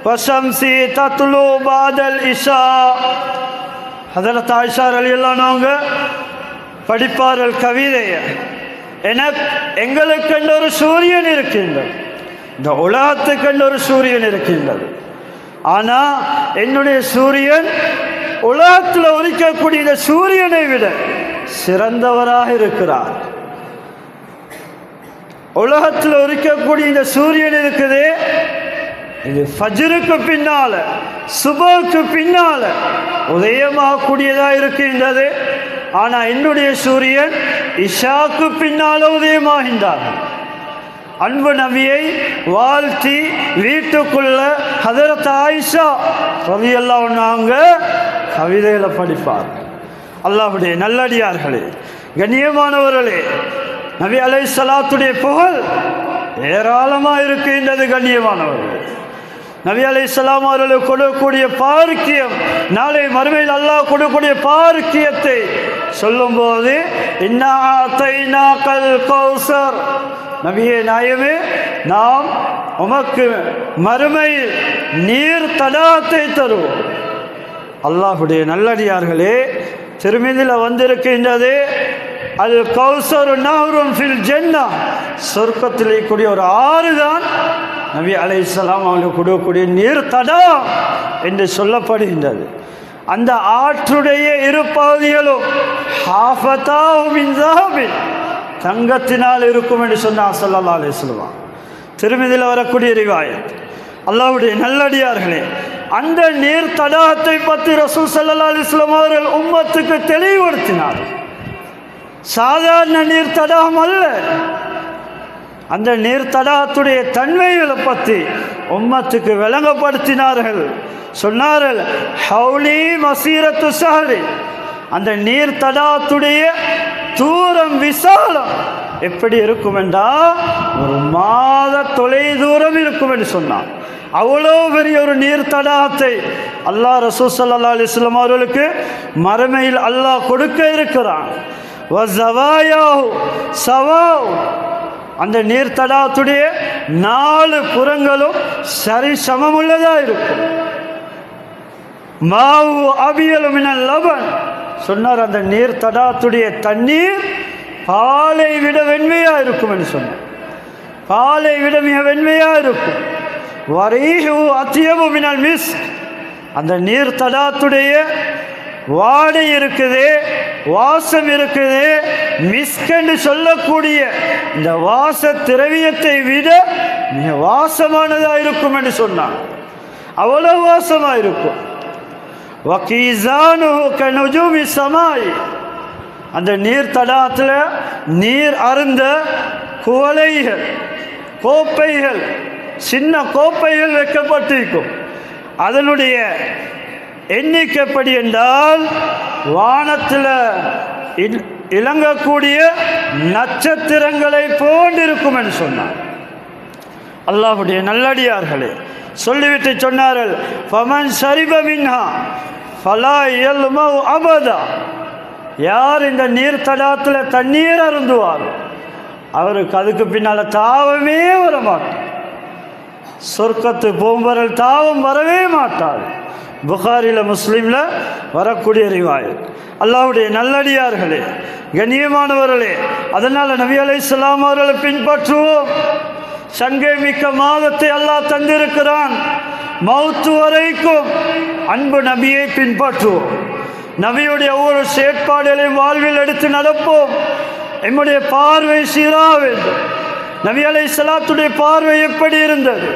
வஷம்சி தத்லு பஅதல் இஷா. ஹதரத் ஆயிஷா ரலியல்லாஹு அன்ஹா படிப்பார்கள் கவிதையை. எங்களுக்கென்று ஒரு சூரியன் இருக்கின்றது, இந்த உலகத்துக்கென்று ஒரு சூரியன் இருக்கின்றது. ஆனால் என்னுடைய சூரியன் உலகத்தில் உதிக்கக்கூடிய இந்த சூரியனை விட சிறந்தவராக இருக்கிறார். உலகத்தில் உதிக்கக்கூடிய இந்த சூரியன் இருக்குது, இது ஃபஜ்ருக்கு பின்னால சுபஹ்க்கு பின்னால உதயமாகக்கூடியதாக இருக்கின்றது. ஆனால் என்னுடைய சூரியன் இஷாக்கு பின்னால உதயமாகின்றார்கள். அன்பு நபியை வாழ்த்தி வீட்டுக்குள்ள ஹதரத் ஆயிஷா ரலியல்லாஹு அன்ஹா கவிதைகளை படிப்பார். அல்லாஹ்வுடைய நல்லடியார்களே, கண்ணியமானவர்களே, நபி அலைஹிஸ்ஸலாத்துடைய புகழ் ஏராளமாக இருக்கின்றது. கண்ணியமானவர்களே, நபி அலைஹிஸ்ஸலாம் அவர்களுக்கு கொடுக்கக்கூடிய பாக்கியம், நாளை மறுமையில் அல்லாஹ் கொடுக்கக்கூடிய பாக்கியத்தை சொல்லும்போது இன்னா ஆதைனாகல் கௌசர், நபியே நாயகமே, நாம் உமக்கு மறுமையில் நீர் தடாகத்தை தருவோம். அல்லாஹ்வுடைய நல்லடியார்களே, திருமதியில் வந்திருக்கின்றது அது கௌசர் நஹ்ரும் ஃபில் ஜன்னா, சொர்க்கத்தில் கூடிய ஒரு ஆறு தான் நபி அலைஹிஸ்ஸலாம் அவங்களுக்கு கொடுக்கக்கூடிய நீர் தடாகம் என்று சொல்லப்படுகின்றது. அந்த ஆற்றுடைய இரு பகுதிகளும் ஹாஃபதாஹு மின் ஸஹபின், தங்கத்தினால் இருக்கும் என்று சொன்னார் ஸல்லல்லாஹு அலைஹி வஸல்லம். திருமதியில் வரக்கூடிய ரிவாயத். அல்லாஹ்வுடைய நல்லடியார்களே, அந்த நீர் தடாகத்தை பற்றி ரசூல் ஸல்லல்லாஹு அலைஹி வஸல்லம் அவர்கள் உம்மத்துக்கு தெளிவுபடுத்தினார். சாதாரண நீர் தடாகம் அல்ல, அந்த நீர் தடாகத்துடைய தன்மைகளை பற்றி உம்மத்துக்கு விளங்கப்படுத்தினார்கள். சொன்னார்கள், ஹவுலி மசீரத்து ஷஹரி, அந்த நீர் தடாகத்துடைய தூரம் விசாலம் எப்படி இருக்கும் என்றால் ஒரு மாத தொலை தூரம் இருக்கும் என்று சொன்னார். அவ்வளோ பெரிய ஒரு நீர் தடாகத்தை அல்லாஹ் ரசூல் ஸல்லல்லாஹு அலைஹி வஸல்லம் அவர்களுக்கு மறுமையில் அல்லாஹ் கொடுக்க இருக்கிறான். வஸவாயாஹு ஸவாஉ, அந்த நீர் தடாகத்துடைய 4 புறங்களும் சரி சமமுள்ளதாக இருக்கும். மாவு அபியலு மினல் லபன், சொன்னார் அந்த நீர் தடாகத்துடைய தண்ணீர் பாலை விட வெண்மையாக இருக்கும் என்று சொன்னார். பாலை விட மிக வெண்மையாக இருக்கும். வரீஹு அத்யபு மினல் மிஸ்க், அந்த நீர் தடாகத்துடைய வாடை இருக்குது, வாசம் இருக்குது, மிஸ்க் என்று சொல்லக்கூடிய இந்த வாச திரவியத்தை விட மிக வாசமானதாக இருக்கும் என்று சொன்னார். அவ்வளவு வாசமாக இருக்கும். வகீஸானுஹு கனுஜூமி ஸமாய், அந்த நீர் தடாகத்தில் நீர் அருந்த குவளைகள், கோப்பைகள், சின்ன கோப்பைகள் வைக்கப்பட்டிருக்கும். அதனுடைய எண்ணிக்கைப்படி என்றால் வானத்தில் இலங்கக்கூடிய நட்சத்திரங்களை போன்றிருக்கும் என்று சொன்னார். அல்லாஹ்வுடைய நல்லடியார்களே, சொல்லிவிட்டு சொன்னார்கள், ஃபமன் ஷரிப மின்ஹா ஃபலா யல்மௌ அபதா, யார் இந்த நீர் தடாகத்தில் தண்ணீர் அருந்துவார் அவருக்கு அதுக்கு பின்னால் தாவமே வர மாட்டார். சொர்க்கத்து போம்பரல் தாவம் வரவே மாட்டார். புகாரில் முஸ்லீமில் வரக்கூடிய ரிவாயத். அல்லாஹ்வுடைய நல்லடியார்களே, கண்ணியமானவர்களே, அதனால் நபி அலைஹிஸ்ஸலாம் அவர்களை பின்பற்றுவோம். சங்கை மிக்க மாதத்தை அல்லாஹ் தந்திருக்கிறான். மௌத்து வரைக்கும் அன்பு நபியை பின்பற்றுவோம். நபியுடைய ஒவ்வொரு செயற்பாடுகளையும் வாழ்வில் எடுத்து நடப்போம். நம்முடைய பார்வை சீராக வேண்டும். நபி அலைஹிஸ்ஸலாத்துடைய பார்வை எப்படி இருந்தது?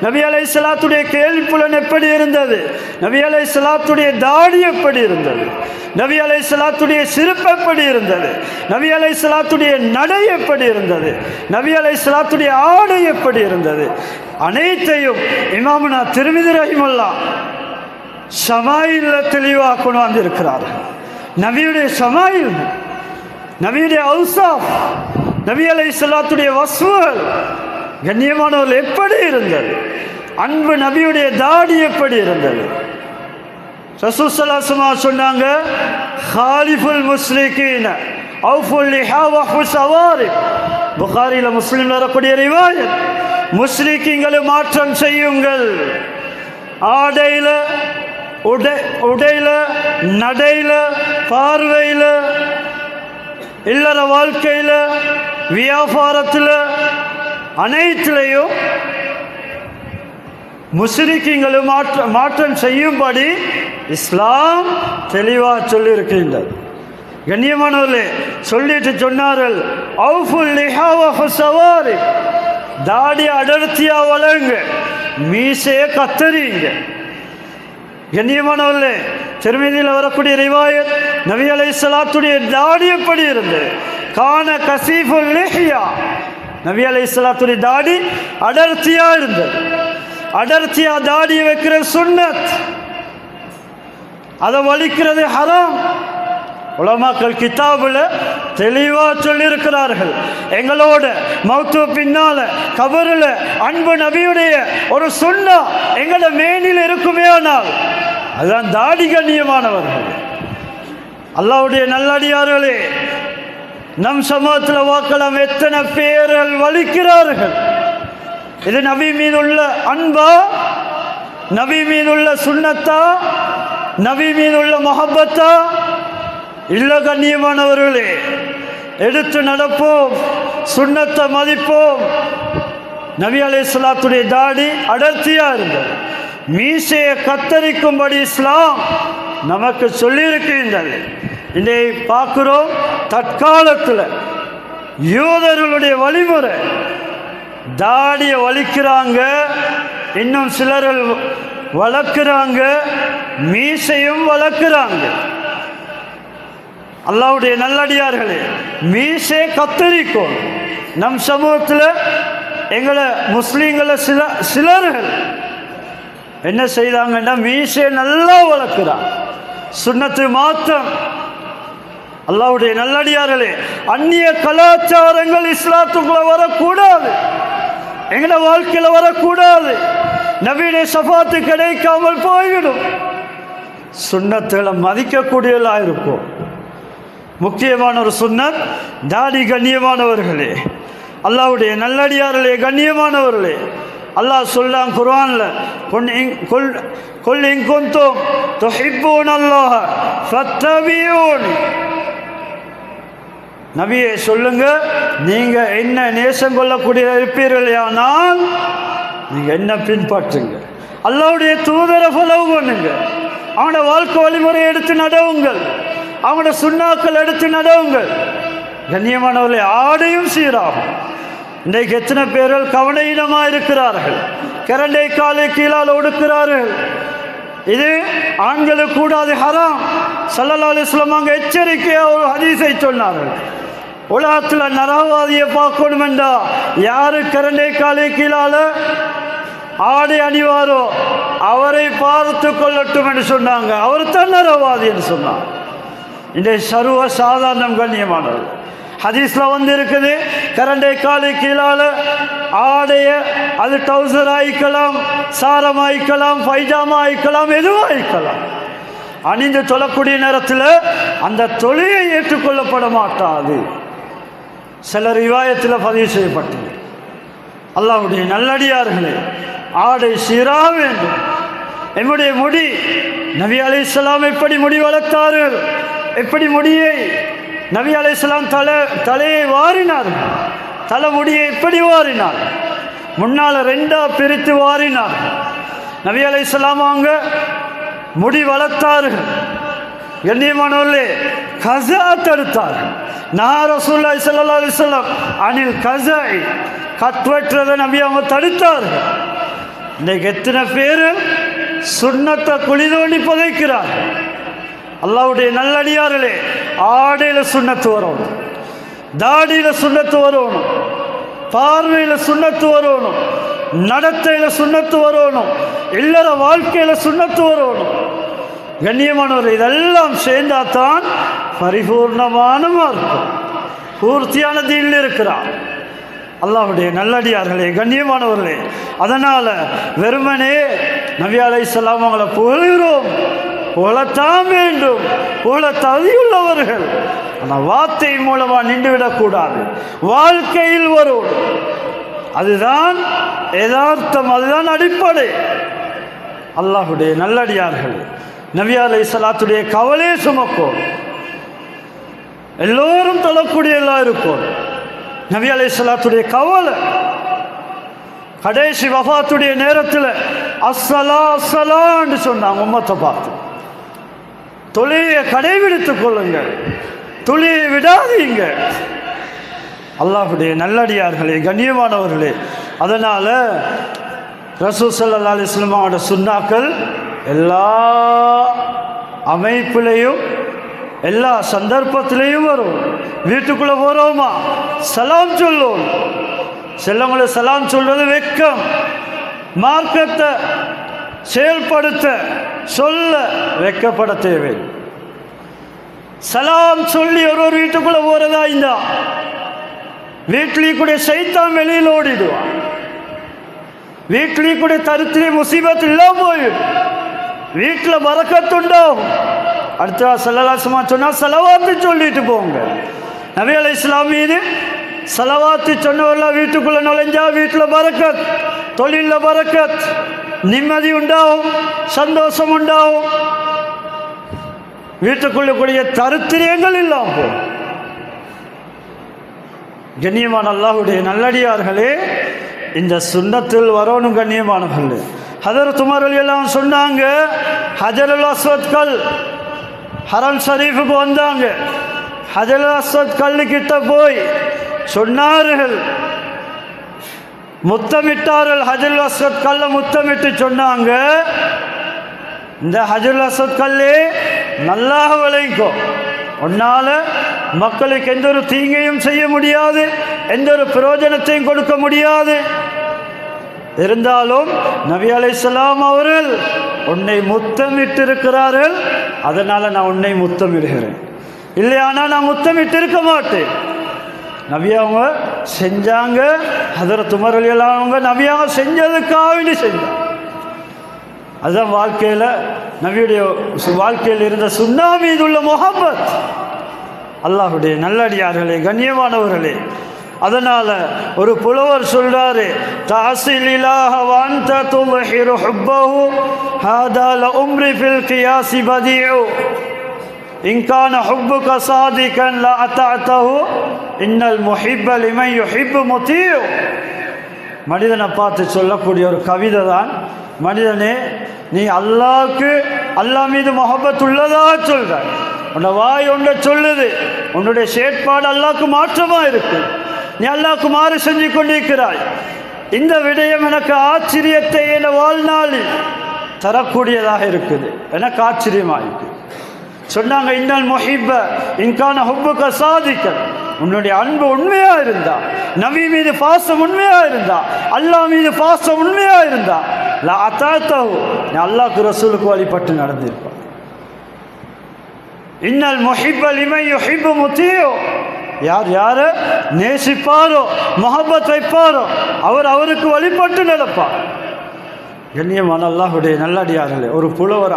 நபி அலைஹிஸ்ஸலாத்துடைய கேள்விப்புலன் எப்படி இருந்தது? நபி அலைஹிஸ்ஸலாத்துடைய தாடி எப்படி இருந்தது? நபி அலைஹிஸ்ஸலாத்துடைய சிரிப்பு எப்படி இருந்தது? நபி அலைஹிஸ்ஸலாத்துடைய நடை எப்படி இருந்தது? நபி அலைஹிஸ்ஸலாத்துடைய ஆடை எப்படி இருந்தது? அனைத்தையும் இமாமுனா திர்மிதி ரஹிமஹுல்லாஹ் ஷமாயில்ல தெளிவாக கொண்டு வந்திருக்கிறார்கள். நபியுடைய ஷமாயில், நபியுடைய அவுசாஃப், நபி அலைஹிஸ்ஸலாத்துடைய வஸ்ஃபுகள் கண்ணியமானவர்கள் எப்படி இருந்தது, அன்பு நபியுடைய தாடி எப்படி இருந்தது. ரசூல் ஸல்லல்லாஹு அலைஹி வஸல்லம் சொன்னாங்க, ஹாலிஃபுல் முஸ்ரிகீன அவ்ஃபுல் லிஹா வஹ்ஃபுஸ் ஸவாரிப். புகாரில முஸ்லிம்ல வரக்கூடிய ரிவாயத், முஸ்ரிக்கீங்களை மாற்றம் செய்யுங்கள். ஆடையில, உடையில, நடையில, பார்வையில, இல்லற வாழ்க்கையில, வியாபாரத்தில், அனைத்திலையும் முஸ்ரிக்கீங்களும் மாற்றம் செய்யும்படி இஸ்லாம் தெளிவாக சொல்லியிருக்கின்றது. கண்ணியமானவர்களே, சொல்லிட்டு சொன்னார்கள், அவ்ஃபுல் லிஹா வஹ்ஃபுஸ் ஸவாரிப். தாடி அடர்த்தியா வளருங்க, மீசையை கத்தறிங்க. கண்ணியமானவர்களே, திருமதியில் வரக்கூடிய ரிவாயத், நபி அலைஹிஸ்ஸலாத்துடைய தாடி எப்படி இருந்தது, கான கசீஃபுல் லிஹ்யா. நபி அலைஹிஸ்ஸலாத்துடைய தாடி அடர்த்தியா இருந்தது. அடர்த்தியா தாடியை வைக்கிற சுன்னத், அதை வலிக்கிறது ஹராம். உலமாக்கள் கிதாபுல தெளிவாக சொல்லியிருக்கிறார்கள். எங்களோட மௌத்து பின்னால கபருல அன்பு நபியுடைய ஒரு சுன்னா எங்களோட மேனில் இருக்குமே, ஆனால் அதுதான் தாடி. கண்ணியமானவர்கள், அல்லாஹ்வுடைய நல்லடியார்களே, நம் சமூகத்தில் வாக்கலாம் எத்தனை பேர்கள் வலிக்கிறார்கள். இது நபி மீது உள்ள அன்பா, நபி மீது உள்ள சுன்னத்தா, நபி மீது உள்ள மொஹப்பத்தா? இல்ல கண்ணியமானவர்களே, எடுத்து நடப்போம், சுன்னத்தை மதிப்போம். நபி அலைஹிஸ்ஸலாத்துடைய தாடி அடர்த்தியா இருந்தது. மீசையை கத்தரிக்கும்படி இஸ்லாம் நமக்கு சொல்லியிருக்கின்றது. இன்றைய பார்க்கிறோம், தற்காலத்தில் யூதர்களுடைய வழிமுறை, தாடியை வலிக்கிறாங்க, இன்னும் சிலர்கள் வளர்க்கிறாங்க, மீசையும் வளர்க்கிறாங்க. அல்லாஹ்வுடைய நல்லடியார்களே, மீசை கத்தரிக்கும். நம் சமூகத்தில் எங்களை முஸ்லீம்களை சிலர்கள் என்ன செய்தாங்கன்னா, மீசை நல்லா வளர்க்கிறாங்க, சுன்னத்து மாத்தம். அல்லாஹ்வுடைய நல்லடியார்களே, அந்நிய கலாச்சாரங்கள் இஸ்லாத்துக்குள்ள வரக்கூடாது, எங்களோட வாழ்க்கையில் வரக்கூடாது. நபியுடைய ஷஃபாத்து கிடைக்காமல் போய்விடும். சுன்னத்துகளை மதிக்கக்கூடியவர்களாக இருக்கும். முக்கியமான ஒரு சுன்னத் தாடி. கண்ணியமானவர்களே, அல்லாஹ்வுடைய நல்லடியார்களே, கண்ணியமானவர்களே, அல்லாஹ் சொல்றான் குர்ஆன்ல, குல் இன் குன்தும் துஹிப்பூனல்லாஹ ஃபத்தபியூனி. நபியே சொல்லுங்க, நீங்க என்ன நேசம் கொள்ளக்கூடிய இருப்பீர்கள், ஆனால் நீங்க என்ன பின்பற்றுங்க. அல்லாஹ்வுடைய தூதரை ஃபாலோ பண்ணுங்க, அவனோட வாழ்க்கை வழிமுறையை எடுத்து நடவுங்கள், அவனோட சுண்ணாக்கள் எடுத்து நடவுங்கள். கண்ணியமானவர்களே, ஆடையும் சீராகும். இன்றைக்கு எத்தனை பேர்கள் கவனையினமாக இருக்கிறார்கள், கரண்டை காலை கீழால் ஒடுக்கிறார்கள். இது ஆண்களுக்கு கூடாது, ஹராம். ஸல்லல்லாஹு அலைஹி வஸல்லம் அங்கே எச்சரிக்கையாக ஒரு ஹதீஸை சொன்னார்கள். உலகத்தில் நரகவாதியை பார்க்கணும் என்றா யாரு கரண்டை காலை கீழால ஆடை அணிவாரோ அவரை பார்த்து கொள்ளட்டும் என்று சொன்னாங்க. அவர் தான் நரகவாதி என்று சொன்னார். இன்றைய சர்வ சாதாரணம். கண்ணியமானவர், ஹதீஸ்ல வந்து இருக்குது, கரண்டை காலை கீழால ஆடைய, அது டவுசர் ஆயிக்கலாம், சாரம் ஆயிக்கலாம், பைஜாமா ஆயிக்கலாம், எதுவும் ஆயிக்கலாம், அணிந்து தொழக்கூடிய நேரத்தில் அந்த தொழிலை ஏற்றுக்கொள்ளப்பட மாட்டாது. சில ரிவாயத்தில் பதிவு செய்யப்பட்டது. அல்லாஹ்வுடைய நல்லடியார்களே, ஆடை சீராக வேண்டும். என்னுடைய முடி, நபி அலைஹிஸ்ஸலாம் எப்படி முடி வளர்த்தார்கள், எப்படி முடியை நபி அலைஹிஸ்ஸலாம் தலையை வாரினார், தலைமுடியை எப்படி வாரினார், முன்னால் ரெண்டா பிரித்து வாரினார். நபி அலைஹிஸ்ஸலாம் அவங்க முடி வளர்த்தார்கள். கண்ணியமானவர்களே, கஸா தடுத்தார்கள். நான் ரசூலுல்லாஹி ஸல்லல்லாஹு அலைஹி வஸல்லம் அனில் கஸாஇ, கட்வற்றதை நபி அவங்க தடுத்தார்கள். இன்னைக்கு எத்தனை பேர் சுன்னத்தை குழி தோண்டி புதைக்கிறார். அல்லாஹ்வுடைய நல்லடியார்களே, ஆடையில் சுன்னத்து வரணும், தாடியில் சுன்னத்து வரணும், பார்வையில் சுன்னத்து வரணும், நடத்தையில் சுன்னத்து வரணும், இல்லற வாழ்க்கையில் சுன்னத்து வரணும். கண்ணியமானவர், இதெல்லாம் சேர்ந்தாதான் பரிபூர்ணமான மார்க்கம், பூர்த்தியான தீனில் இருக்கிறார். அல்லாஹ்வுடைய நல்லடியார்களே, கண்ணியமானவர்களே, அதனால் வெறுமனே நபி அலைஹிஸ்ஸலாம் அவங்களை புகழ்கிறோம், புகழத்தான் வேண்டும், புகழ தகுதியுள்ளவர்கள். ஆனால் வார்த்தை மூலமாக நின்றுவிடக்கூடாது, வாழ்க்கையில் வரும். அதுதான் யதார்த்தம், அதுதான் அடிப்படை. அல்லாஹ்வுடைய நல்லடியார்கள் நபி அலைஹிஸ்ஸலாத்துடைய கவலை சுமக்கும், எல்லோரும் தொழக்கூடியதெல்லாம் இருக்கும். நபி அலைஹிஸ்ஸலாத்துடைய கவலை கடைசி வஃபாத்துடைய நேரத்தில் அஸ்ஸலா அஸ்ஸலான்னு சொன்னாங்க. உம்மத்தை பார்த்து தொழுகையை கடைபிடித்துக் கொள்ளுங்கள், தொழுகையை விடாதீங்க. அல்லாஹ்வுடைய நல்லடியார்களே, கண்ணியமானவர்களே, அதனால் ரசூல் ஸல்லல்லாஹு அலைஹி வஸல்லம் அவரோட சுன்னாக்கள் எல்லா அமைப்பிலையும் எல்லா சந்தர்ப்பத்திலையும் வரும். வீட்டுக்குள்ளே போகிறோமா சலாம் சொல்லும், செல்லங்களை சலாம் சொல்வது வெக்கம். மார்க்கத்தை செயல்படுத்த சொல்ல வெக்கப்பட தேவை. சலாம் சொல்லி ஒரு வீட்டுக்குள்ளே போகிறதா இருந்தா வீட்டிலேயே கூட சைத்தான் வெளியில் ஓடிடுவான், வீட்டிலேயே கூட தருத்திலே முசீபத் இல்லாம போயிடும், வீட்டில் பரக்கத்துண்டாகும். அடுத்த ஸல்லல்லாஹு அலைஹி வஸல்லம் சொன்னால் ஸலவாத்து சொல்லிட்டு போங்க. நபி அலைஹிஸ்ஸலாம் மீது ஸலவாத்து சொன்னவரெல்லாம் வீட்டுக்குள்ளே நுழைஞ்சா வீட்டில் பரக்கத், தொழிலில் பரக்கத், நிம்மதி உண்டாகும், சந்தோஷம் உண்டாகும், வீட்டுக்குள்ளே கூடிய தருத்திரியங்கள் இல்லாமல் போகும். கண்ணியமான அல்லாஹ்வுடைய நல்லடியார்களே, இந்த சுன்னத்தில் வரணும். கண்ணியமானவர்களே, ஹஜரத் உமர் ரலியல்லாஹு சொன்னாங்க, ஹஜருல் அஸ்வத் கல் ஹரம் ஷரீஃபுக்கு வந்தாங்க. ஹஜருல் அஸ்வத் கல்லுக்கிட்ட போய் சொன்னார்கள், முத்தமிட்டார்கள். ஹஜருல் அஸ்வத் கல்ல முத்தமிட்டு சொன்னாங்க, இந்த ஹஜருல் அஸ்வத் கல்லே நல்லா விளைக்கும், உன்னால் மக்களுக்கு எந்த ஒரு தீங்கையும் செய்ய முடியாது, எந்த ஒரு பிரயோஜனத்தையும் கொடுக்க முடியாது. இருந்தாலும் நபி அலைஹிஸ்ஸலாம் அவர்கள் உன்னை முத்தமிட்டு இருக்கிறார்கள், அதனால் நான் உன்னை முத்தமிடுகிறேன், இல்லையானா நான் முத்தமிட்டு இருக்க மாட்டேன். நபி அவங்க செஞ்சாங்க. ஹஜரத் உமர் ரலியல்லாஹு அவங்க நபி அவங்க செஞ்சதுக்காக செஞ்சாங்க. அதுதான் வாழ்க்கையில் நபியுடைய வாழ்க்கையில் இருந்த சுன்னா மீது உள்ள முஹப்பத். அல்லாஹ்வுடைய நல்லடியார்களே, கண்ணியமானவர்களே, அதனால் ஒரு புலவர் சொல்றாரு, தஅஸில் இலாஹ வ அன்த துظஹிரு ஹுப்பஹு ஹாதா லஉம்ரி ஃபில் கியாஸி பதீஉ இன் கான ஹுப்புக சாதிகன் லா அத்தஅதஹு இன்னல் முஹிப்ப லிமன் யுஹிப்பு முதீஉ. மனிதனை பார்த்து சொல்லக்கூடிய ஒரு கவிதை தான், மனிதனே நீ அல்லாஹ்க்கு அல்லாஹ் மீது முஹப்பத் உள்ளதா சொல்ற, உன்னை வாய் ஒன்றை சொல்லுது, உன்னுடைய செயற்பாடு அல்லாஹ்க்கு மாற்றமாக இருக்கு, நீ அல்லாஹ்க்கு மாறு செஞ்சு கொண்டிருக்கிறாய். இந்த விடயம் எனக்கு ஆச்சரியத்தை என வாழ்நாளில் தரக்கூடியதாக இருக்குது, எனக்கு ஆச்சரியமாக இருக்கு. சொன்னாங்க, இன்னல் முஹிப்ப இன்கான ஹுப்புக சாதிக்கன், உன்னுடைய அன்பு உண்மையாக இருந்தா, நபி மீது பாசம் உண்மையாக இருந்தா, அல்லாஹ் மீது பாசம் உண்மையாக இருந்தா, லா அத்தாத்தஹு, நீ அல்லாஹ்க்கு ரசூலுக்கு வழிபட்டு நடந்திருப்பார். இன்னல் முஹிப்ப லிமன் யுஹிப்பு முதீஉ, யார் யாரை நேசிப்பாரோ முஹப்பத் வைப்பாரோ அவர் அவருக்கு வழிபட்டு நடப்பார். கண்ணியமான அல்லாஹ்வுடைய நல்லடியார்களே, ஒரு புலவர்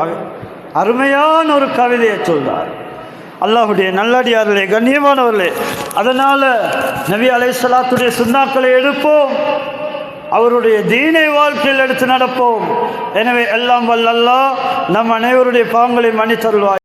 அருமையான ஒரு கவிதையை சொல்றார். அல்லாஹ்வுடைய நல்லடியார்களே, கண்ணியமானவர்களே, அதனால் நபி அலைஹிஸ்ஸலாத்துடைய சுன்னாக்களை எடுப்போம், அவருடைய தீனை வாழ்க்கையில் எடுத்து நடப்போம். எனவே எல்லாம் வல்ல அல்லாஹ் நம் அனைவருடைய பாவங்களை மன்னித்தருள்வார்.